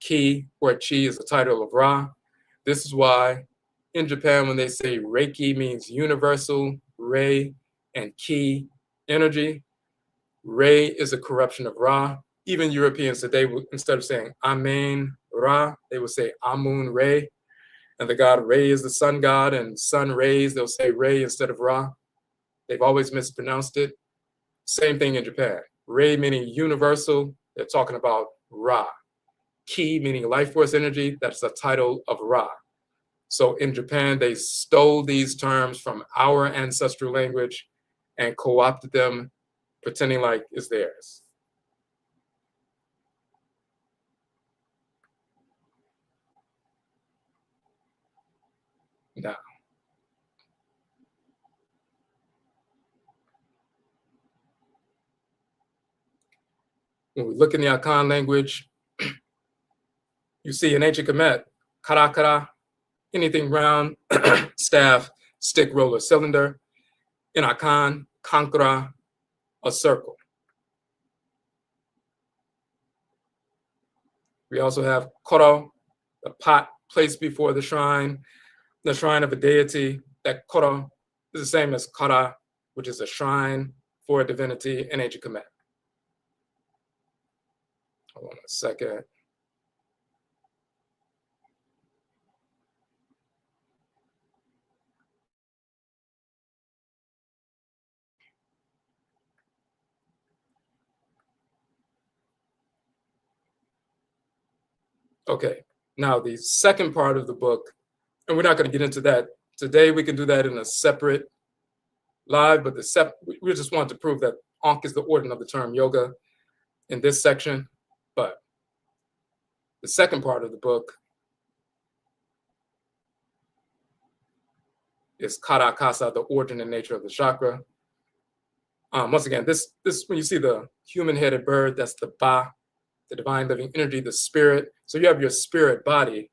Ki or Chi is the title of Ra. This is why in Japan, when they say Reiki means universal, Rei, and Ki, energy, Rei is a corruption of Ra. Even Europeans today, instead of saying Amen Ra, they will say Amun Rei. And the god Rei is the sun god, and sun rays, they'll say Rei instead of Ra. They've always mispronounced it. Same thing in Japan. Rei meaning universal, they're talking about Ra. Ki meaning life force energy, that's the title of Ra. So in Japan, they stole these terms from our ancestral language and co-opted them, pretending like it's theirs. Now, when we look in the Akan language, you see in ancient Kemet, kara, anything round, staff, stick, roller, cylinder. In Akan, kankra, a circle. We also have koro, the pot placed before the shrine of a deity. That koro is the same as kara, which is a shrine for a divinity in ancient Kemet. Hold on a second. Okay, now the second part of the book, and we're not going to get into that today. We can do that in a separate live, but we just want to prove that Ankh is the origin of the term yoga in this section. But the second part of the book is Kara Kasa, the origin and nature of the chakra. Once again, this when you see the human-headed bird, that's the Ba, the divine living energy, the spirit. So you have your spirit body,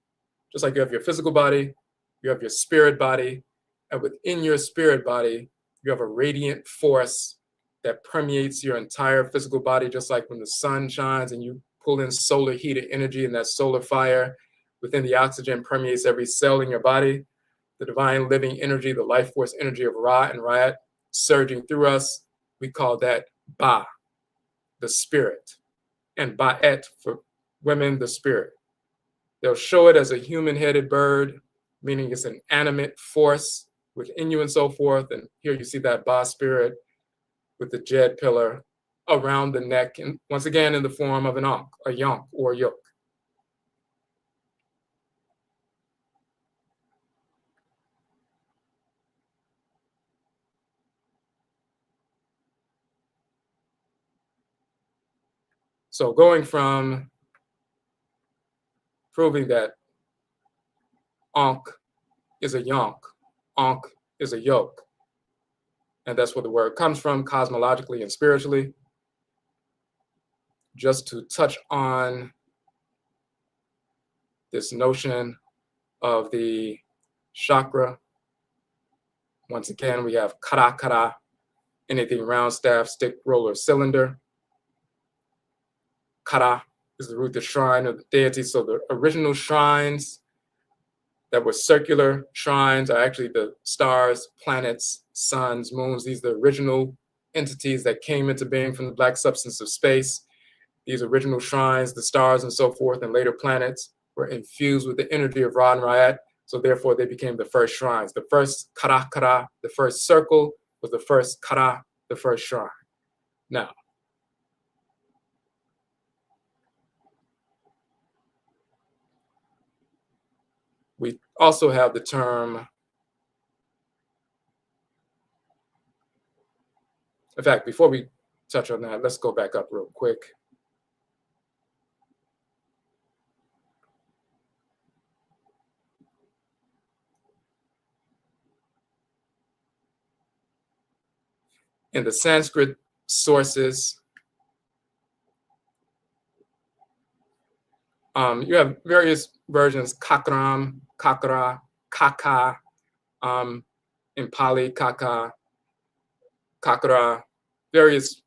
just like you have your physical body, you have your spirit body, and within your spirit body, you have a radiant force that permeates your entire physical body, just like when the sun shines and you pull in solar heated energy, and that solar fire within the oxygen permeates every cell in your body. The divine living energy, the life force energy of Ra and Ra'at surging through us, we call that Ba, the spirit, and Ba'et for women, the spirit. They'll show it as a human-headed bird, meaning it's an animate force within you and so forth. And here you see that Ba spirit with the jed pillar around the neck, and once again in the form of an Ankh, a yonk or yoke. So going from proving that Ankh is a yonk, Ankh is a yoke, and that's where the word comes from cosmologically and spiritually. Just to touch on this notion of the chakra, once again, we have kara kara, anything round, staff, stick, roller, cylinder. Kara is the root, the shrine of the deity. So the original shrines that were circular shrines are actually the stars, planets, suns, moons. These are the original entities that came into being from the black substance of space. These original shrines, the stars and so forth, and later planets were infused with the energy of Ra and Ra'at. So therefore, they became the first shrines. The first kara kara, the first circle, was the first kara, the first shrine. Now, we also have the term, in fact, before we touch on that, let's go back up real quick. In the Sanskrit sources, you have various versions, kakram, kakra, kaka, in Pali, kaka, kakra, various,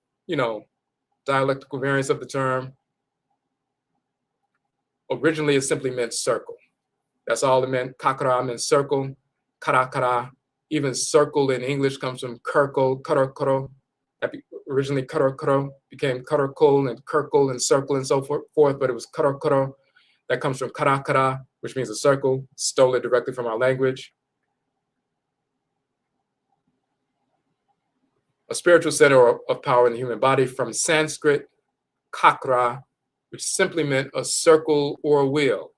dialectical variants of the term. Originally, it simply meant circle. That's all it meant. Kakra meant circle, karakara. Even circle in English comes from kirkle, karakaro. Originally, karakaro became karakol and kirkle and circle and so forth, but it was karakaro. That comes from karakara, which means a circle, stole it directly from our language. A spiritual center of power in the human body, from Sanskrit, kakra, which simply meant a circle or a wheel.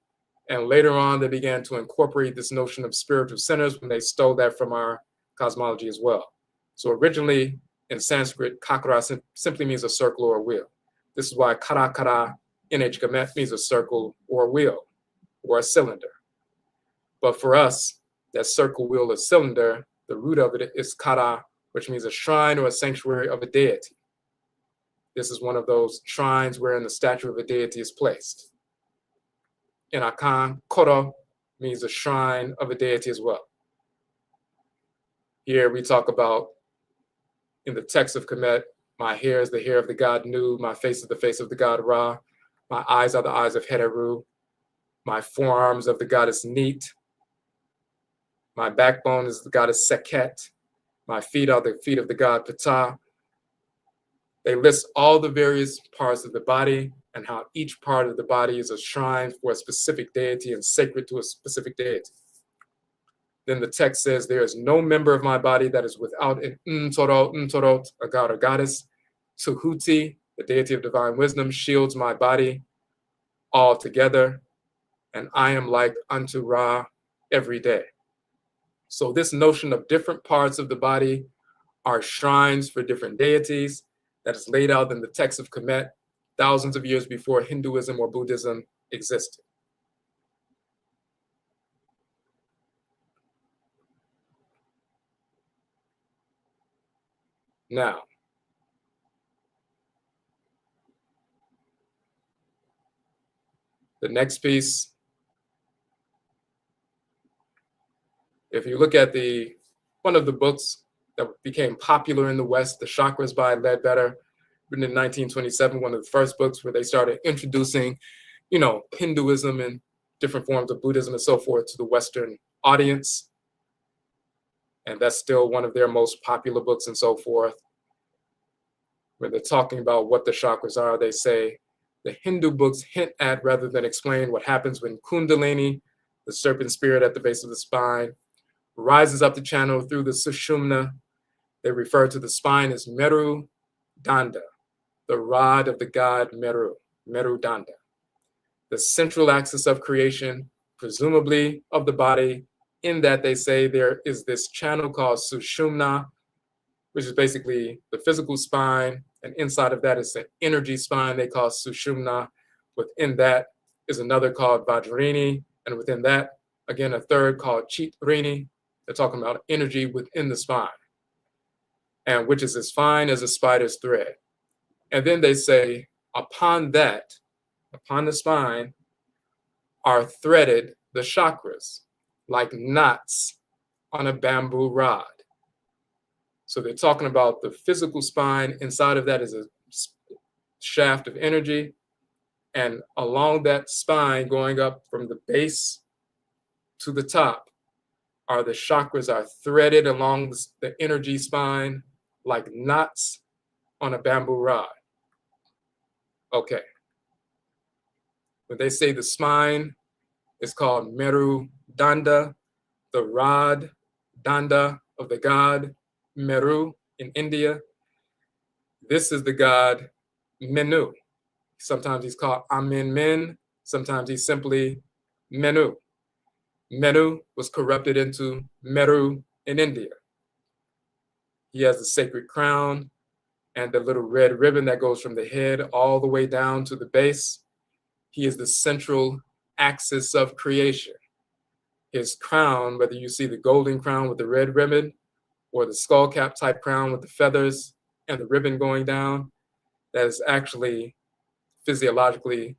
And later on, they began to incorporate this notion of spiritual centers when they stole that from our cosmology as well. So originally in Sanskrit, kakra simply means a circle or a wheel. This is why karakara in ancient Kemet means a circle or a wheel or a cylinder. But for us, that circle, wheel, or cylinder, the root of it is kara, which means a shrine or a sanctuary of a deity. This is one of those shrines wherein the statue of a deity is placed. In Akan, koro means a shrine of a deity as well. Here we talk about, in the text of Kemet, my hair is the hair of the god Nu, my face is the face of the god Ra. My eyes are the eyes of Heteru. My forearms of the goddess Neet. My backbone is the goddess Seket. My feet are the feet of the god Ptah. They list all the various parts of the body and how each part of the body is a shrine for a specific deity and sacred to a specific deity. Then the text says, there is no member of my body that is without an Ntorot, a god or goddess. Tuhuti, the deity of divine wisdom, shields my body all together, and I am like unto Ra every day. So this notion of different parts of the body are shrines for different deities that is laid out in the text of Kemet thousands of years before Hinduism or Buddhism existed. Now, the next piece, if you look at one of the books that became popular in the West, The Chakras by Ledbetter, written in 1927, one of the first books where they started introducing, Hinduism and different forms of Buddhism and so forth to the Western audience. And that's still one of their most popular books and so forth. When they're talking about what the chakras are, they say the Hindu books hint at rather than explain what happens when Kundalini, the serpent spirit at the base of the spine, rises up the channel through the Sushumna. They refer to the spine as Meru Danda, the rod of the god Meru, Meru Danda, the central axis of creation, presumably of the body, in that they say there is this channel called Sushumna, which is basically the physical spine, and inside of that is an energy spine they call Sushumna. Within that is another called Vajrini, and within that, again, a third called Chitrini. They're talking about energy within the spine, and which is as fine as a spider's thread. And then they say, upon the spine, are threaded the chakras, like knots on a bamboo rod. So they're talking about the physical spine. Inside of that is a shaft of energy. And along that spine, going up from the base to the top, are the chakras are threaded along the energy spine like knots on a bamboo rod. Okay. When they say the spine is called Meru Danda, the rod Danda of the god Meru in India, this is the god Menu. Sometimes he's called Amen Men, sometimes he's simply Menu. Menu was corrupted into Meru in India. He has the sacred crown and the little red ribbon that goes from the head all the way down to the base. He is the central axis of creation. His crown, whether you see the golden crown with the red ribbon or the skull cap type crown with the feathers and the ribbon going down, that is actually physiologically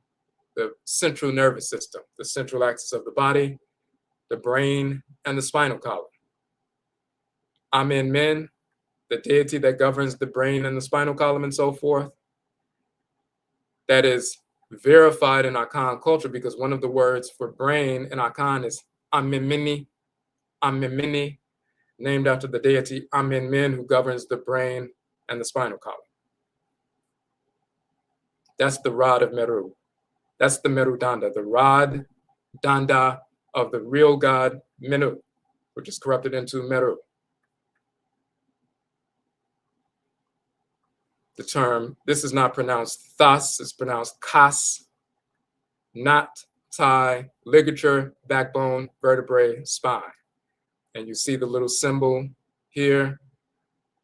the central nervous system, the central axis of the body, the brain, and the spinal column. Amen Men, the deity that governs the brain and the spinal column and so forth, that is verified in Ankh culture because one of the words for brain in Ankh is Amemini, named after the deity Amen Men who governs the brain and the spinal column. That's the rod of Meru. That's the Meru Danda, the rod Danda of the real god Menu, which is corrupted into Meru. The term, this is not pronounced thus, it's pronounced kas, knot, tie, ligature, backbone, vertebrae, spine. And you see the little symbol here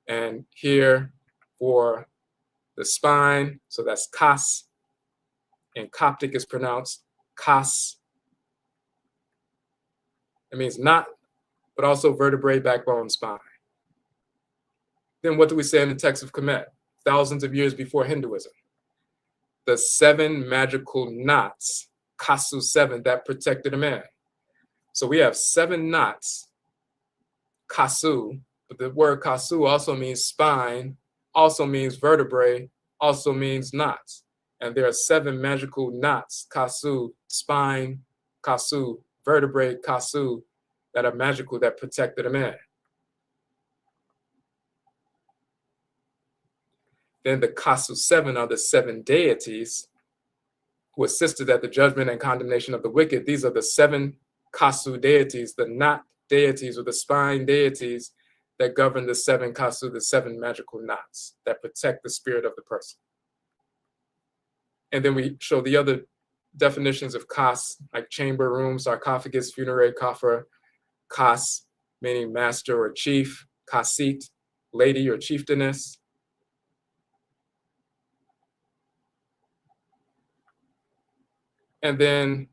and here for the spine. So that's kas. In Coptic is pronounced kas. It means knot, but also vertebrae, backbone, spine. Then what do we say in the text of Kemet, thousands of years before Hinduism? The 7 magical knots, Kasu 7, that protected a man. So we have 7 knots, Kasu, but the word Kasu also means spine, also means vertebrae, also means knots. And there are 7 magical knots, kasu, spine, kasu, vertebrae, kasu, that are magical that protected a man. Then the kasu 7 are the 7 deities who assisted at the judgment and condemnation of the wicked. These are the 7 kasu deities, the knot deities or the spine deities that govern the 7 kasu, the 7 magical knots that protect the spirit of the person. And then we show the other definitions of kas, like chamber room, sarcophagus, funerary coffer, kas, meaning master or chief, kasit, lady or chieftainess. And then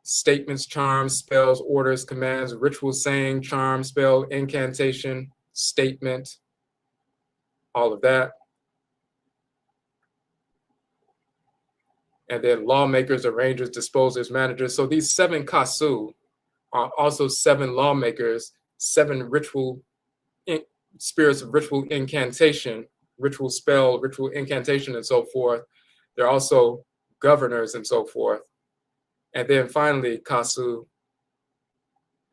statements, charms, spells, orders, commands, ritual saying, charm, spell, incantation, statement, all of that. And then lawmakers, arrangers, disposers, managers. So these 7 kasu are also 7 lawmakers, 7 ritual spirits of ritual incantation, ritual spell, ritual incantation, and so forth. They're also governors and so forth. And then finally, kasu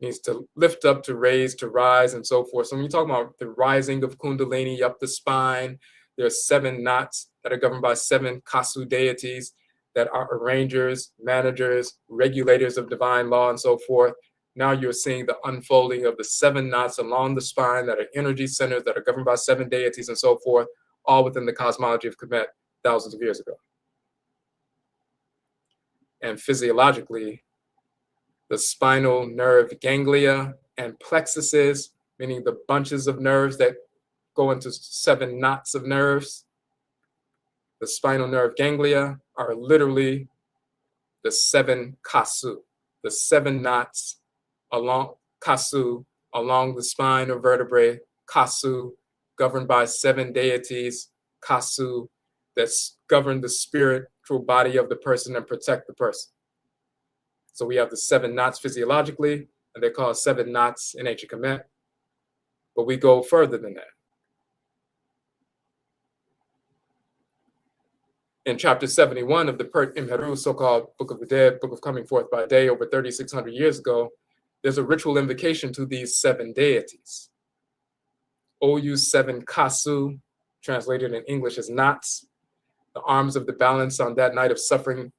means to lift up, to raise, to rise, and so forth. So when you talk about the rising of kundalini up the spine, there are 7 knots that are governed by 7 kasu deities that are arrangers, managers, regulators of divine law, and so forth. Now you're seeing the unfolding of the 7 knots along the spine that are energy centers that are governed by 7 deities and so forth, all within the cosmology of Kemet thousands of years ago. And physiologically, the spinal nerve ganglia and plexuses, meaning the bunches of nerves that go into 7 knots of nerves, the spinal nerve ganglia are literally the 7 kasu, the 7 knots along kasu, along the spine or vertebrae, kasu, governed by 7 deities, kasu, that govern the spiritual body of the person and protect the person. So we have the 7 knots physiologically, and they're called 7 knots in ancient Kemet. But we go further than that. In chapter 71 of the Pert Imheru, so-called Book of the Dead, Book of Coming Forth by Day, over 3,600 years ago, there's a ritual invocation to these 7 deities. Oyu 7 kasu, translated in English as knots, the arms of the balance on that night of suffering,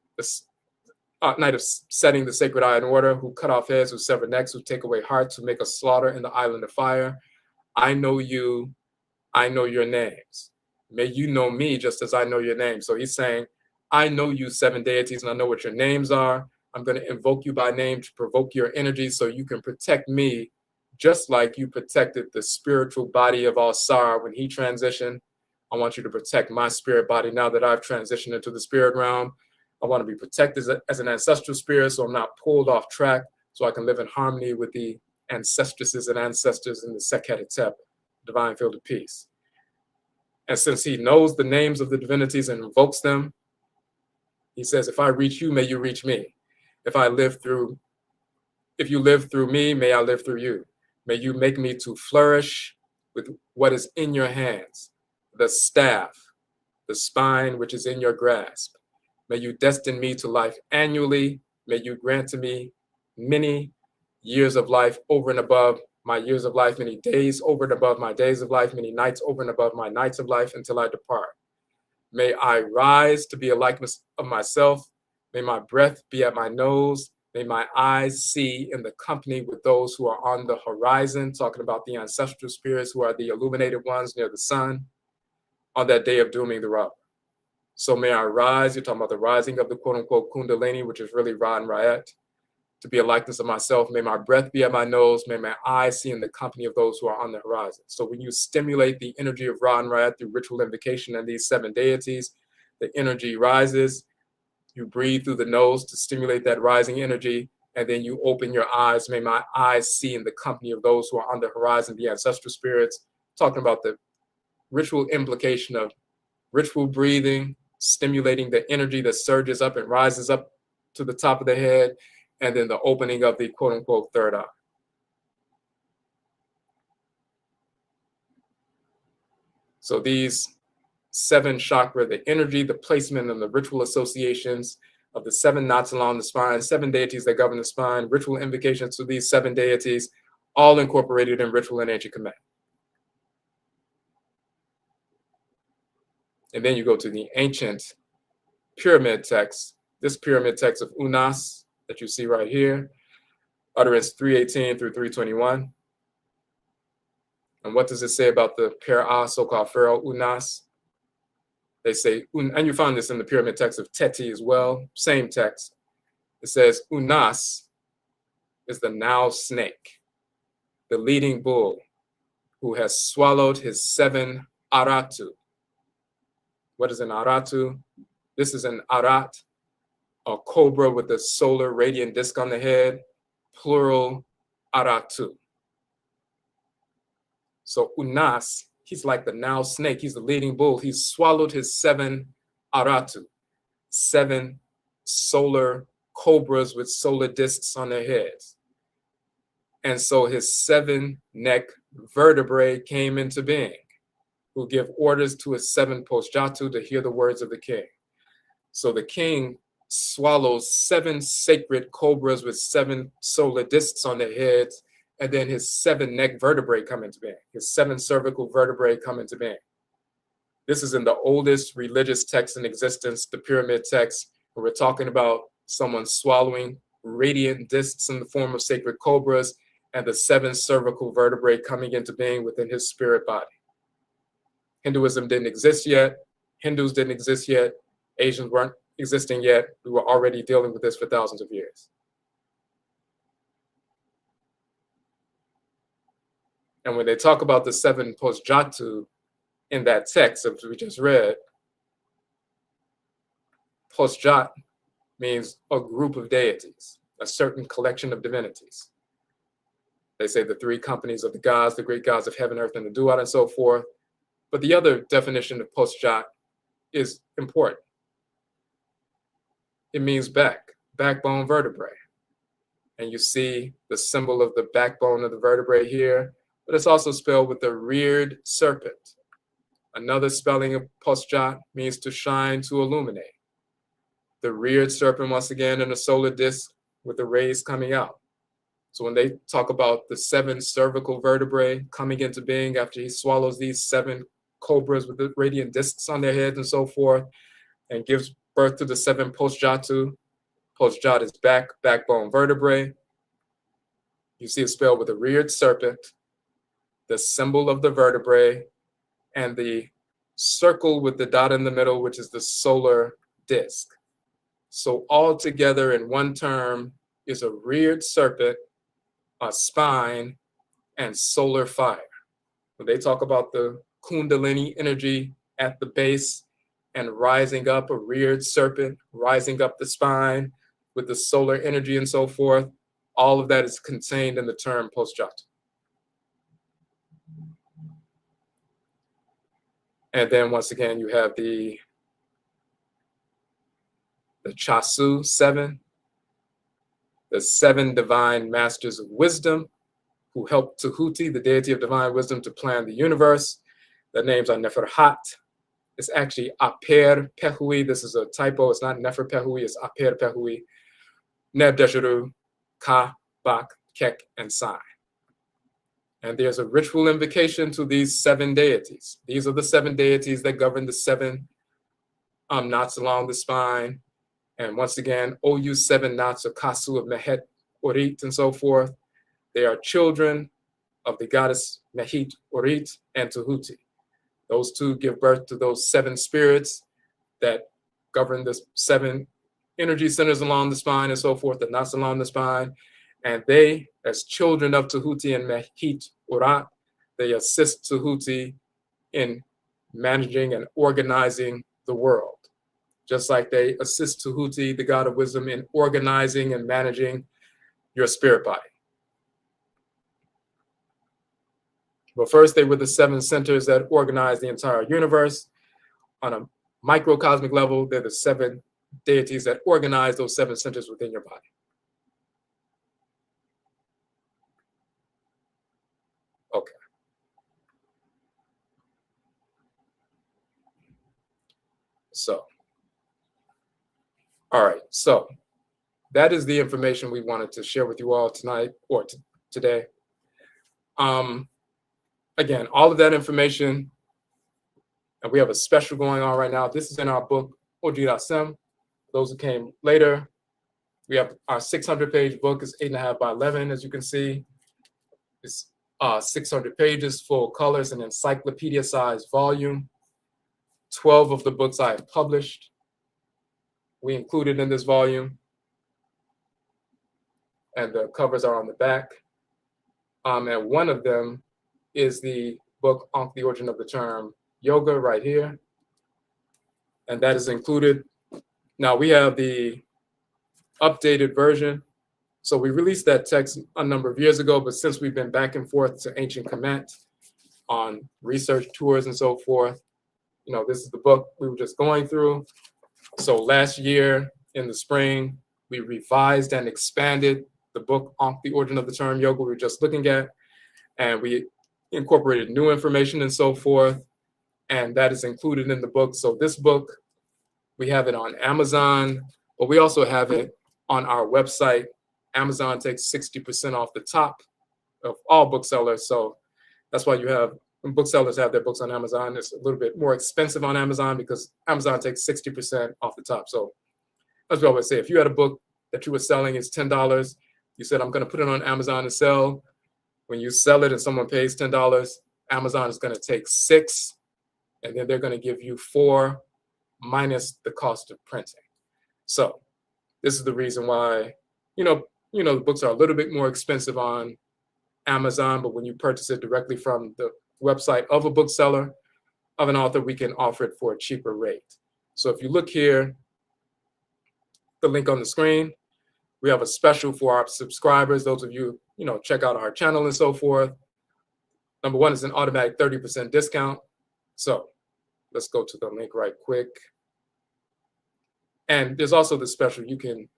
night of setting the sacred eye in order, who cut off heads, who sever necks, who take away hearts, who make a slaughter in the island of fire. I know you, I know your names. May you know me just as I know your name. So he's saying, I know you 7 deities and I know what your names are. I'm going to invoke you by name to provoke your energy so you can protect me just like you protected the spiritual body of Al-Sar when he transitioned. I want you to protect my spirit body now that I've transitioned into the spirit realm. I want to be protected as an ancestral spirit so I'm not pulled off track, so I can live in harmony with the ancestresses and ancestors in the Sekhet Hetep, divine field of peace. And since he knows the names of the divinities and invokes them, he says, if I reach you, may you reach me. If you live through me, may I live through you. May you make me to flourish with what is in your hands, the staff, the spine which is in your grasp. May you destine me to life annually. May you grant to me many years of life over and above my years of life, many days over and above my days of life, many nights over and above my nights of life until I depart. May I rise to be a likeness of myself. May my breath be at my nose. May my eyes see in the company with those who are on the horizon, talking about the ancestral spirits who are the illuminated ones near the sun on that day of dooming the robber. So may I rise, you're talking about the rising of the quote unquote Kundalini, which is really Ra and Ra'et, to be a likeness of myself. May my breath be at my nose. May my eyes see in the company of those who are on the horizon. So when you stimulate the energy of Ra and Ra'et through ritual invocation and these 7 deities, the energy rises. You breathe through the nose to stimulate that rising energy, and then you open your eyes. May my eyes see in the company of those who are on the horizon, the ancestral spirits, talking about the ritual implication of ritual breathing, stimulating the energy that surges up and rises up to the top of the head, and then the opening of the quote unquote third eye. So these seven chakra, the energy, the placement, and the ritual associations of the seven knots along the spine, seven deities that govern the spine, ritual invocations to these seven deities, all incorporated in ritual and ancient command. And then you go to the ancient pyramid text, this pyramid text of Unas that you see right here, utterance 318 through 321. And what does it say about the Pera, so-called Pharaoh Unas? They say, and you find this in the pyramid text of Teti as well, same text. It says, Unas is the now snake, the leading bull, who has swallowed his seven aratu. What is an aratu? This is an arat, a cobra with a solar radiant disc on the head, plural aratu. So Unas, he's like the now snake, he's the leading bull. He's swallowed his seven aratu, seven solar cobras with solar discs on their heads. And so his seven neck vertebrae came into being, who give orders to his seven postjatu to hear the words of the king. So the king swallows seven sacred cobras with seven solar discs on their heads, and then his seven neck vertebrae come into being. His seven cervical vertebrae come into being. This is in the oldest religious text in existence, the pyramid text, where we're talking about someone swallowing radiant discs in the form of sacred cobras and the seven cervical vertebrae coming into being within his spirit body. Hinduism didn't exist yet. Hindus didn't exist yet. Asians weren't existing yet. We were already dealing with this for thousands of years. And when they talk about the seven postjatu in that text that we just read, postjat means a group of deities, a certain collection of divinities. They say the three companies of the gods, the great gods of heaven, earth, and the duat, and so forth. But the other definition of postjat is important. It means backbone vertebrae. And you see the symbol of the backbone of the vertebrae here, but it's also spelled with the reared serpent. Another spelling of postjat means to shine, to illuminate. The reared serpent, once again, in a solar disk with the rays coming out. So when they talk about the seven cervical vertebrae coming into being after he swallows these seven cobras with the radiant discs on their heads and so forth, and gives birth to the seven postjatu. Postjat is backbone vertebrae. You see it spelled with a reared serpent, the symbol of the vertebrae, and the circle with the dot in the middle, which is the solar disk. So all together in one term is a reared serpent, a spine, and solar fire. When they talk about the Kundalini energy at the base and rising up, a reared serpent, rising up the spine with the solar energy and so forth, all of that is contained in the term postjat. And then once again, you have the Chasu seven, the seven divine masters of wisdom who helped Tahuti, the deity of divine wisdom, to plan the universe. Their names are Neferhat. It's actually Aper Pehui. This is a typo. It's not Nefer Pehui, it's Aper Pehui. Neb Desharu, Ka, Bak, Kek, and Sai. And there's a ritual invocation to these seven deities. These are the seven deities that govern the seven knots along the spine. And once again, OU seven knots of Kasu of Mehet, Orit, and so forth. They are children of the goddess Mehit, Orit, and Tahuti. Those two give birth to those seven spirits that govern the seven energy centers along the spine and so forth, the knots along the spine. And they, as children of Tahuti and Mehit, Urat, they assist Tahuti in managing and organizing the world. Just like they assist Tahuti, the god of wisdom, in organizing and managing your spirit body. But first, they were the seven centers that organize the entire universe. On a microcosmic level, they're the seven deities that organize those seven centers within your body. Okay. So, all right. So that is the information we wanted to share with you all tonight or today. Again, all of that information, and we have a special going on right now. This is in our book, ODWIRASEM. Those who came later, we have our 600-page book. Is 8.5 by 11, as you can see. It's 600 pages, full colors, an encyclopedia-sized volume. 12 of the books I have published, we included in this volume. And the covers are on the back. And one of them is the book, Ankh, the Origin of the Term Yoga, right here. And that is included. Now we have the updated version. So we released that text a number of years ago, but since we've been back and forth to ancient Kemet on research tours and so forth, you know, this is the book we were just going through. So last year in the spring, we revised and expanded the book, Ankh, the Origin of the Term Yoga, we were just looking at, and we incorporated new information and so forth, and that is included in the book. So this book, we have it on Amazon, but we also have it on our website. Amazon takes 60% off the top of all booksellers. So that's why you have, when booksellers have their books on Amazon, it's a little bit more expensive on Amazon because Amazon takes 60% off the top. So as we always say, if you had a book that you were selling is $10, you said, I'm going to put it on Amazon to sell. When you sell it and someone pays $10, Amazon is going to take $6, and then they're going to give you $4 minus the cost of printing. So this is the reason why, you know, the books are a little bit more expensive on Amazon, but when you purchase it directly from the website of a bookseller, of an author, we can offer it for a cheaper rate. So if you look here, the link on the screen, we have a special for our subscribers. Those of you, check out our channel and so forth. Number one is an automatic 30% discount. So let's go to the link right quick. And there's also the special, you can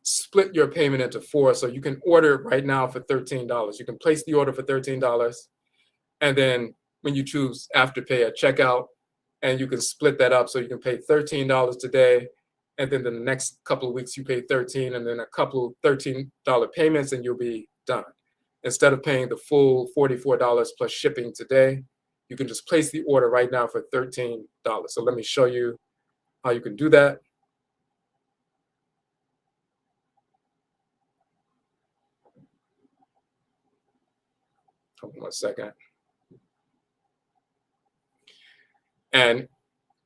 split your payment into 4. So you can order it right now for $13. You can place the order for $13. And then when you choose Afterpay at checkout, and you can split that up. So you can pay $13 today. And then the next couple of weeks you pay $13, and then a couple of $13 payments, and you'll be done. Instead of paying the full $44 plus shipping today, you can just place the order right now for $13. So let me show you how you can do that. Hold on 1 second. And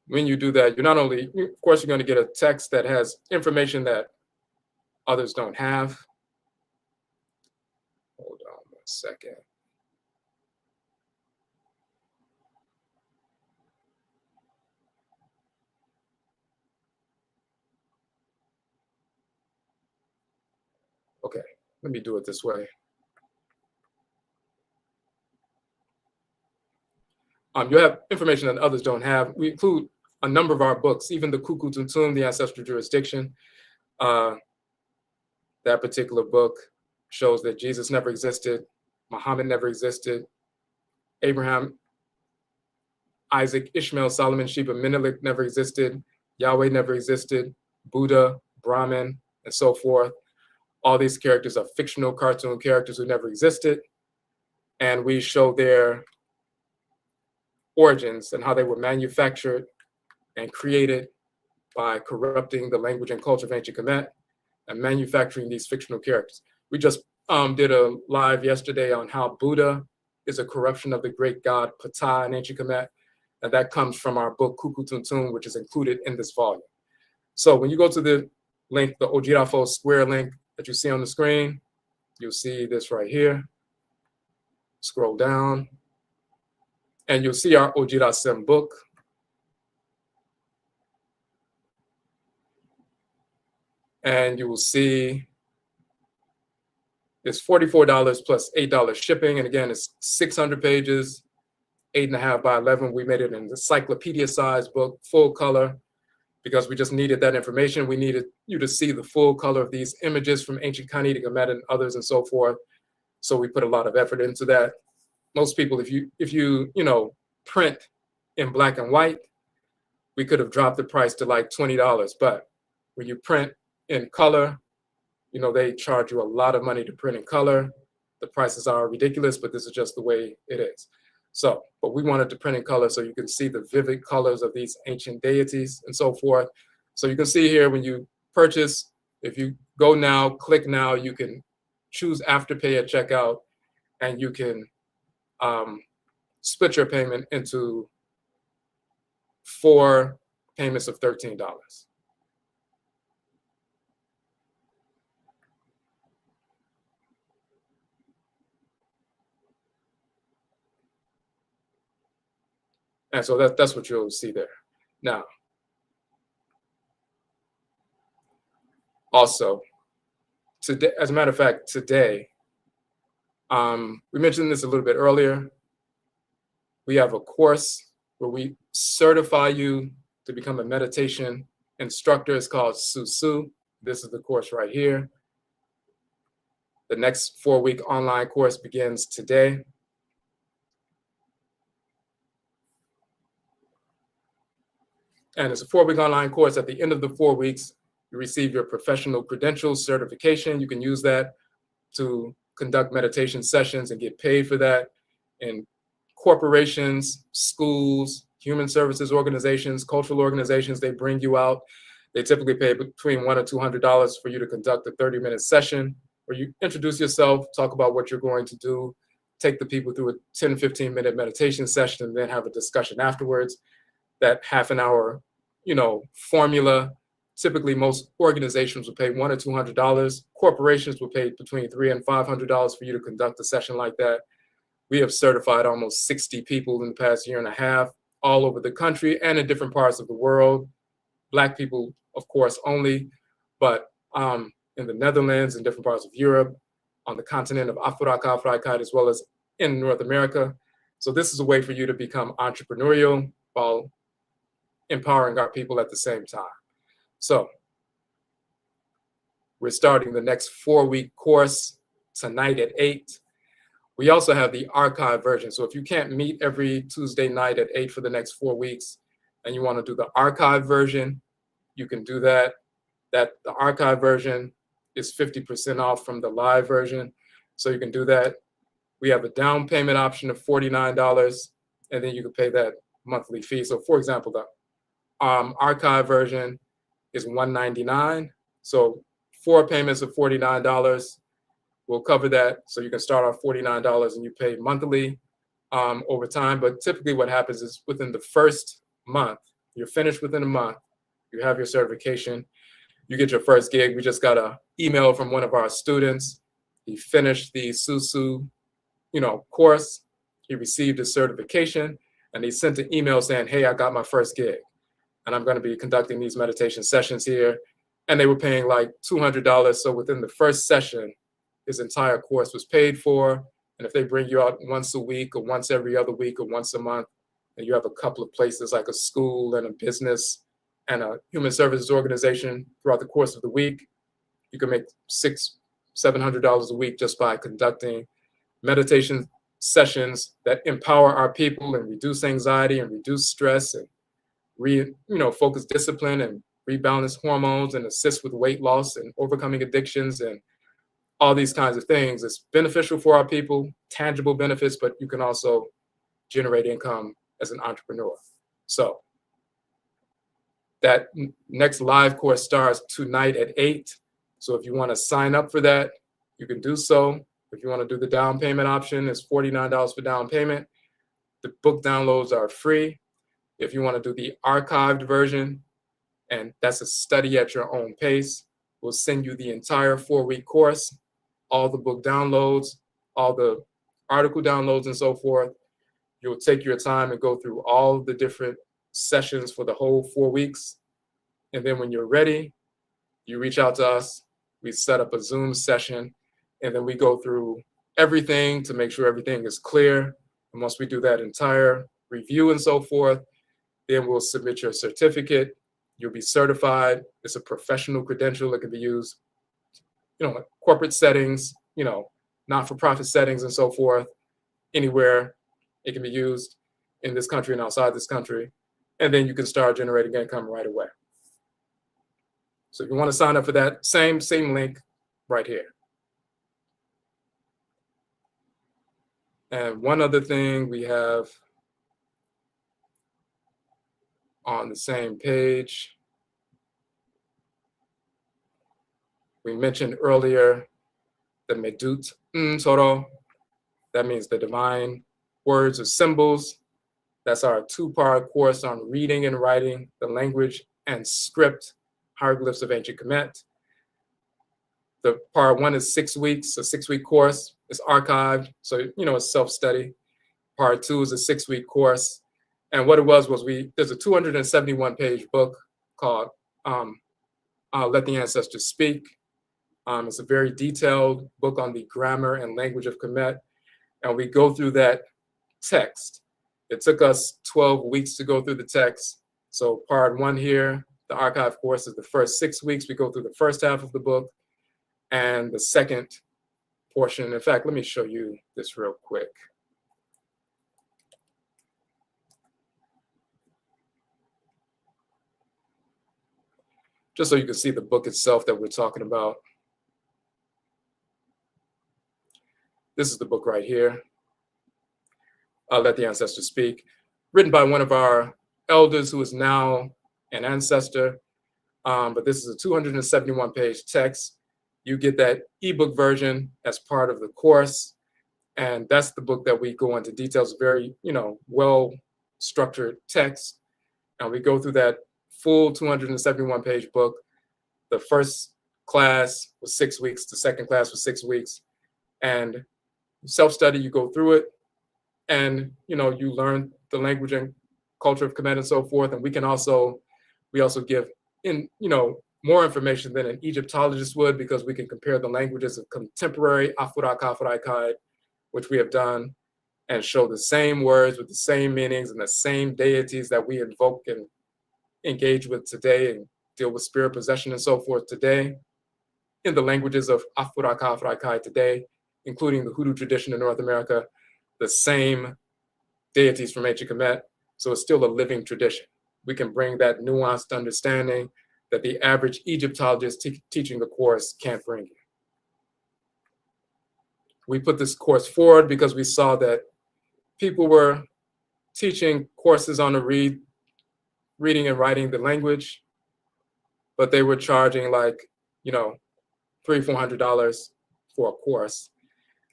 when you do that, you're not only, of course, you're going to get a text that has information that others don't have. Hold on 1 second. Okay, let me do it this way. You have information that others don't have. We include a number of our books, even the Kuku Tuntum, the Ancestral Jurisdiction. That particular book shows that Jesus never existed, Muhammad never existed, Abraham, Isaac, Ishmael, Solomon, Sheba, Menelik never existed, Yahweh never existed, Buddha, Brahman, and so forth. All these characters are fictional cartoon characters who never existed. And we show their origins and how they were manufactured and created by corrupting the language and culture of ancient Kemet and manufacturing these fictional characters. We just did a live yesterday on how Buddha is a corruption of the great god Ptah in ancient Kemet, and that comes from our book Kuku Tuntum, which is included in this volume. So when you go to the link, the Odwirafo square link that you see on the screen, you'll see this right here. Scroll down, and you'll see our ODWIRASEM book. And you will see it's $44 plus $8 shipping. And again, it's 600 pages, 8.5 by 11. We made it an encyclopedia-sized book, full color, because we just needed that information. We needed you to see the full color of these images from ancient Kemet and others and so forth. So we put a lot of effort into that. Most people, if you print in black and white, we could have dropped the price to like $20. But when you print in color, you know, they charge you a lot of money to print in color. The prices are ridiculous, but this is just the way it is. So, but we wanted to print in color so you can see the vivid colors of these ancient deities and so forth. So you can see here when you purchase, if you go now, click now, you can choose Afterpay at checkout, and you can split your payment into 4 payments of $13. And so that's what you'll see there. Now, also, today, as a matter of fact, today, we mentioned this a little bit earlier. We have a course where we certify you to become a meditation instructor. It's called Susu. This is the course right here. The next 4-week online course begins today. And it's a 4-week online course. At the end of the 4 weeks, you receive your professional credentials certification. You can use that to conduct meditation sessions and get paid for that. In corporations, schools, human services organizations, cultural organizations, they bring you out. They typically pay between $100 and $200 for you to conduct a 30-minute session where you introduce yourself, talk about what you're going to do, take the people through a 10, 15-minute meditation session, and then have a discussion afterwards. That half an hour, you know, formula. Typically, most organizations will pay $100 or $200. Corporations will pay between $300 and $500 for you to conduct a session like that. We have certified almost 60 people in the past year and a half, all over the country and in different parts of the world. Black people, of course, only, but in the Netherlands and different parts of Europe, on the continent of Afrika, as well as in North America. So this is a way for you to become entrepreneurial while empowering our people at the same time. So we're starting the next 4-week course tonight at 8. We also have the archive version. So if you can't meet every Tuesday night at 8 for the next 4 weeks, and you want to do the archive version, you can do that. The archive version is 50% off from the live version. So you can do that. We have a down payment option of $49, and then you can pay that monthly fee. So for example, the archive version is $199. So 4 payments of $49 will cover that. So you can start off $49 and you pay monthly over time. But typically what happens is within the first month, you're finished within a month, you have your certification, you get your first gig. We just got an email from one of our students. He finished the Susu, course. He received his certification and he sent an email saying, hey, I got my first gig and I'm going to be conducting these meditation sessions here. And they were paying like $200. So within the first session, his entire course was paid for. And if they bring you out once a week or once every other week or once a month, and you have a couple of places like a school and a business and a human services organization throughout the course of the week, you can make $600-700 a week just by conducting meditation sessions that empower our people and reduce anxiety and reduce stress and focus discipline and rebalance hormones and assist with weight loss and overcoming addictions and all these kinds of things. It's beneficial for our people, tangible benefits, but you can also generate income as an entrepreneur. So that next live course starts tonight at 8. So if you want to sign up for that, you can do so. If you want to do the down payment option, it's $49 for down payment. The book downloads are free. If you want to do the archived version, and that's a study at your own pace, we'll send you the entire 4-week course, all the book downloads, all the article downloads and so forth. You'll take your time and go through all the different sessions for the whole 4 weeks. And then when you're ready, you reach out to us, we set up a Zoom session, and then we go through everything to make sure everything is clear. And once we do that entire review and so forth, then we'll submit your certificate. You'll be certified. It's a professional credential that can be used, like corporate settings, not-for-profit settings and so forth, anywhere it can be used in this country and outside this country. and then you can start generating income right away. So if you want to sign up for that, same link right here. And one other thing we have on the same page, we mentioned earlier the Medut Soro. That means the divine words or symbols. That's our 2-part course on reading and writing the language and script hieroglyphs of ancient Kemet. The part 1 is 6 weeks, a 6-week course. It's archived, so it's self-study. Part 2 is a 6-week course. And what it was there's a 271-page book called Let the Ancestors Speak. It's a very detailed book on the grammar and language of Kemet. And we go through that text. It took us 12 weeks to go through the text. So part 1 here, the archive course, is the first 6 weeks. We go through the first half of the book and the second portion. In fact, let me show you this real quick. Just so you can see the book itself that we're talking about. This is the book right here. Let the Ancestors Speak, written by one of our elders who is now an ancestor. But this is a 271-page text. You get that ebook version as part of the course. And that's the book that we go into details, very, well-structured text. And we go through that full 271-page book. The first class was 6 weeks. The second class was 6 weeks. And self-study, you go through it. And, you learn the language and culture of Kemet and so forth. And we also give more information than an Egyptologist would, because we can compare the languages of contemporary Afurakafuraikai, which we have done, and show the same words with the same meanings and the same deities that we invoke and engage with today and deal with spirit possession and so forth today in the languages of Afurakafuraikai today, including the Hoodoo tradition in North America, the same deities from ancient Kemet. So it's still a living tradition. We can bring that nuanced understanding that the average Egyptologist teaching the course can't bring you. We put this course forward because we saw that people were teaching courses on the reading and writing the language, but they were charging $300-400 for a course.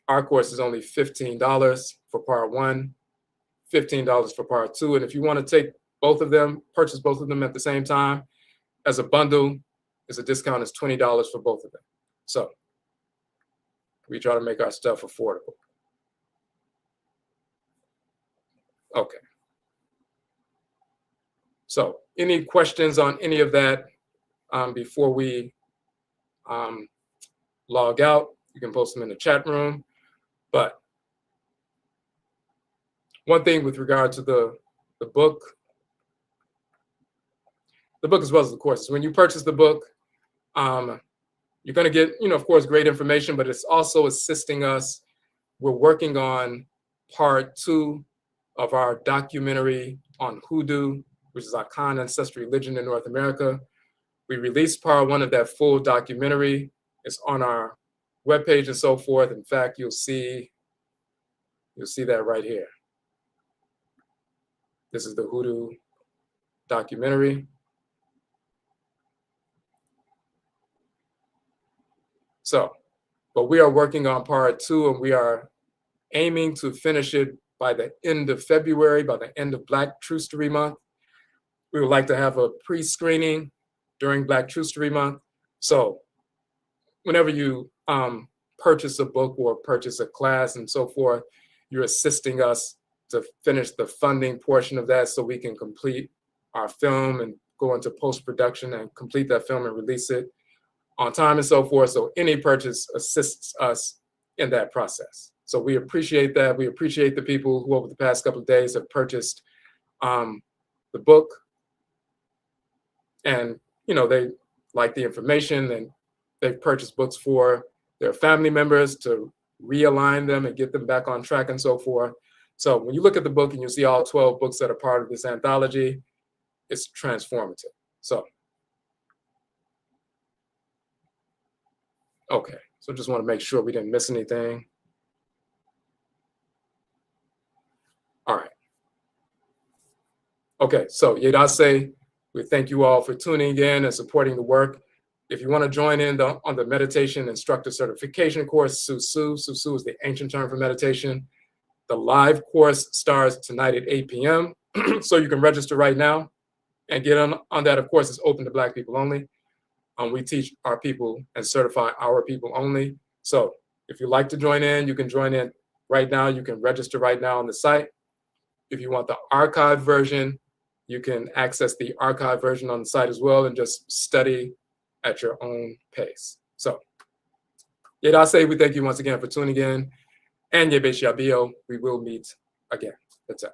Our course is only $15 for part 1, $15 for part 2. And if you want to take both of them, purchase both of them at the same time as a bundle, is a discount is $20 for both of them. So we try to make our stuff affordable. Okay. So any questions on any of that before we log out? You can post them in the chat room. But one thing with regard to the book as well as the courses, when you purchase the book, you're going to get, of course, great information, but it's also assisting us. We're working on part 2 of our documentary on Hoodoo, which is our Khan ancestral religion in North America. We released part 1 of that full documentary. It's on our webpage and so forth. In fact, you'll see that right here. This is the Hoodoo documentary. So, but we are working on part 2, and we are aiming to finish it by the end of February, by the end of Black Trustery Month. We would like to have a pre-screening during Black Trustery Month. So whenever you purchase a book or purchase a class and so forth, you're assisting us to finish the funding portion of that so we can complete our film and go into post-production and complete that film and release it on time and so forth. So any purchase assists us in that process. So we appreciate that. We appreciate the people who over the past couple of days have purchased the book, and they like the information, and they've purchased books for their family members to realign them and get them back on track and so forth. So when you look at the book and you see all 12 books that are part of this anthology, it's transformative. So, okay, so just want to make sure we didn't miss anything. All right. Okay, so Yedase, we thank you all for tuning in and supporting the work. If you want to join in on the meditation instructor certification course, Susu is the ancient term for meditation. The live course starts tonight at 8 p.m. So you can register right now and get on that. Of course, it's open to Black people only. We teach our people and certify our people only. So if you'd like to join in, you can join in right now. You can register right now on the site. If you want the archived version, you can access the archived version on the site as well and just study at your own pace. So, Yedase, we thank you once again for tuning in. And Yebeshiabio, we will meet again. That's it.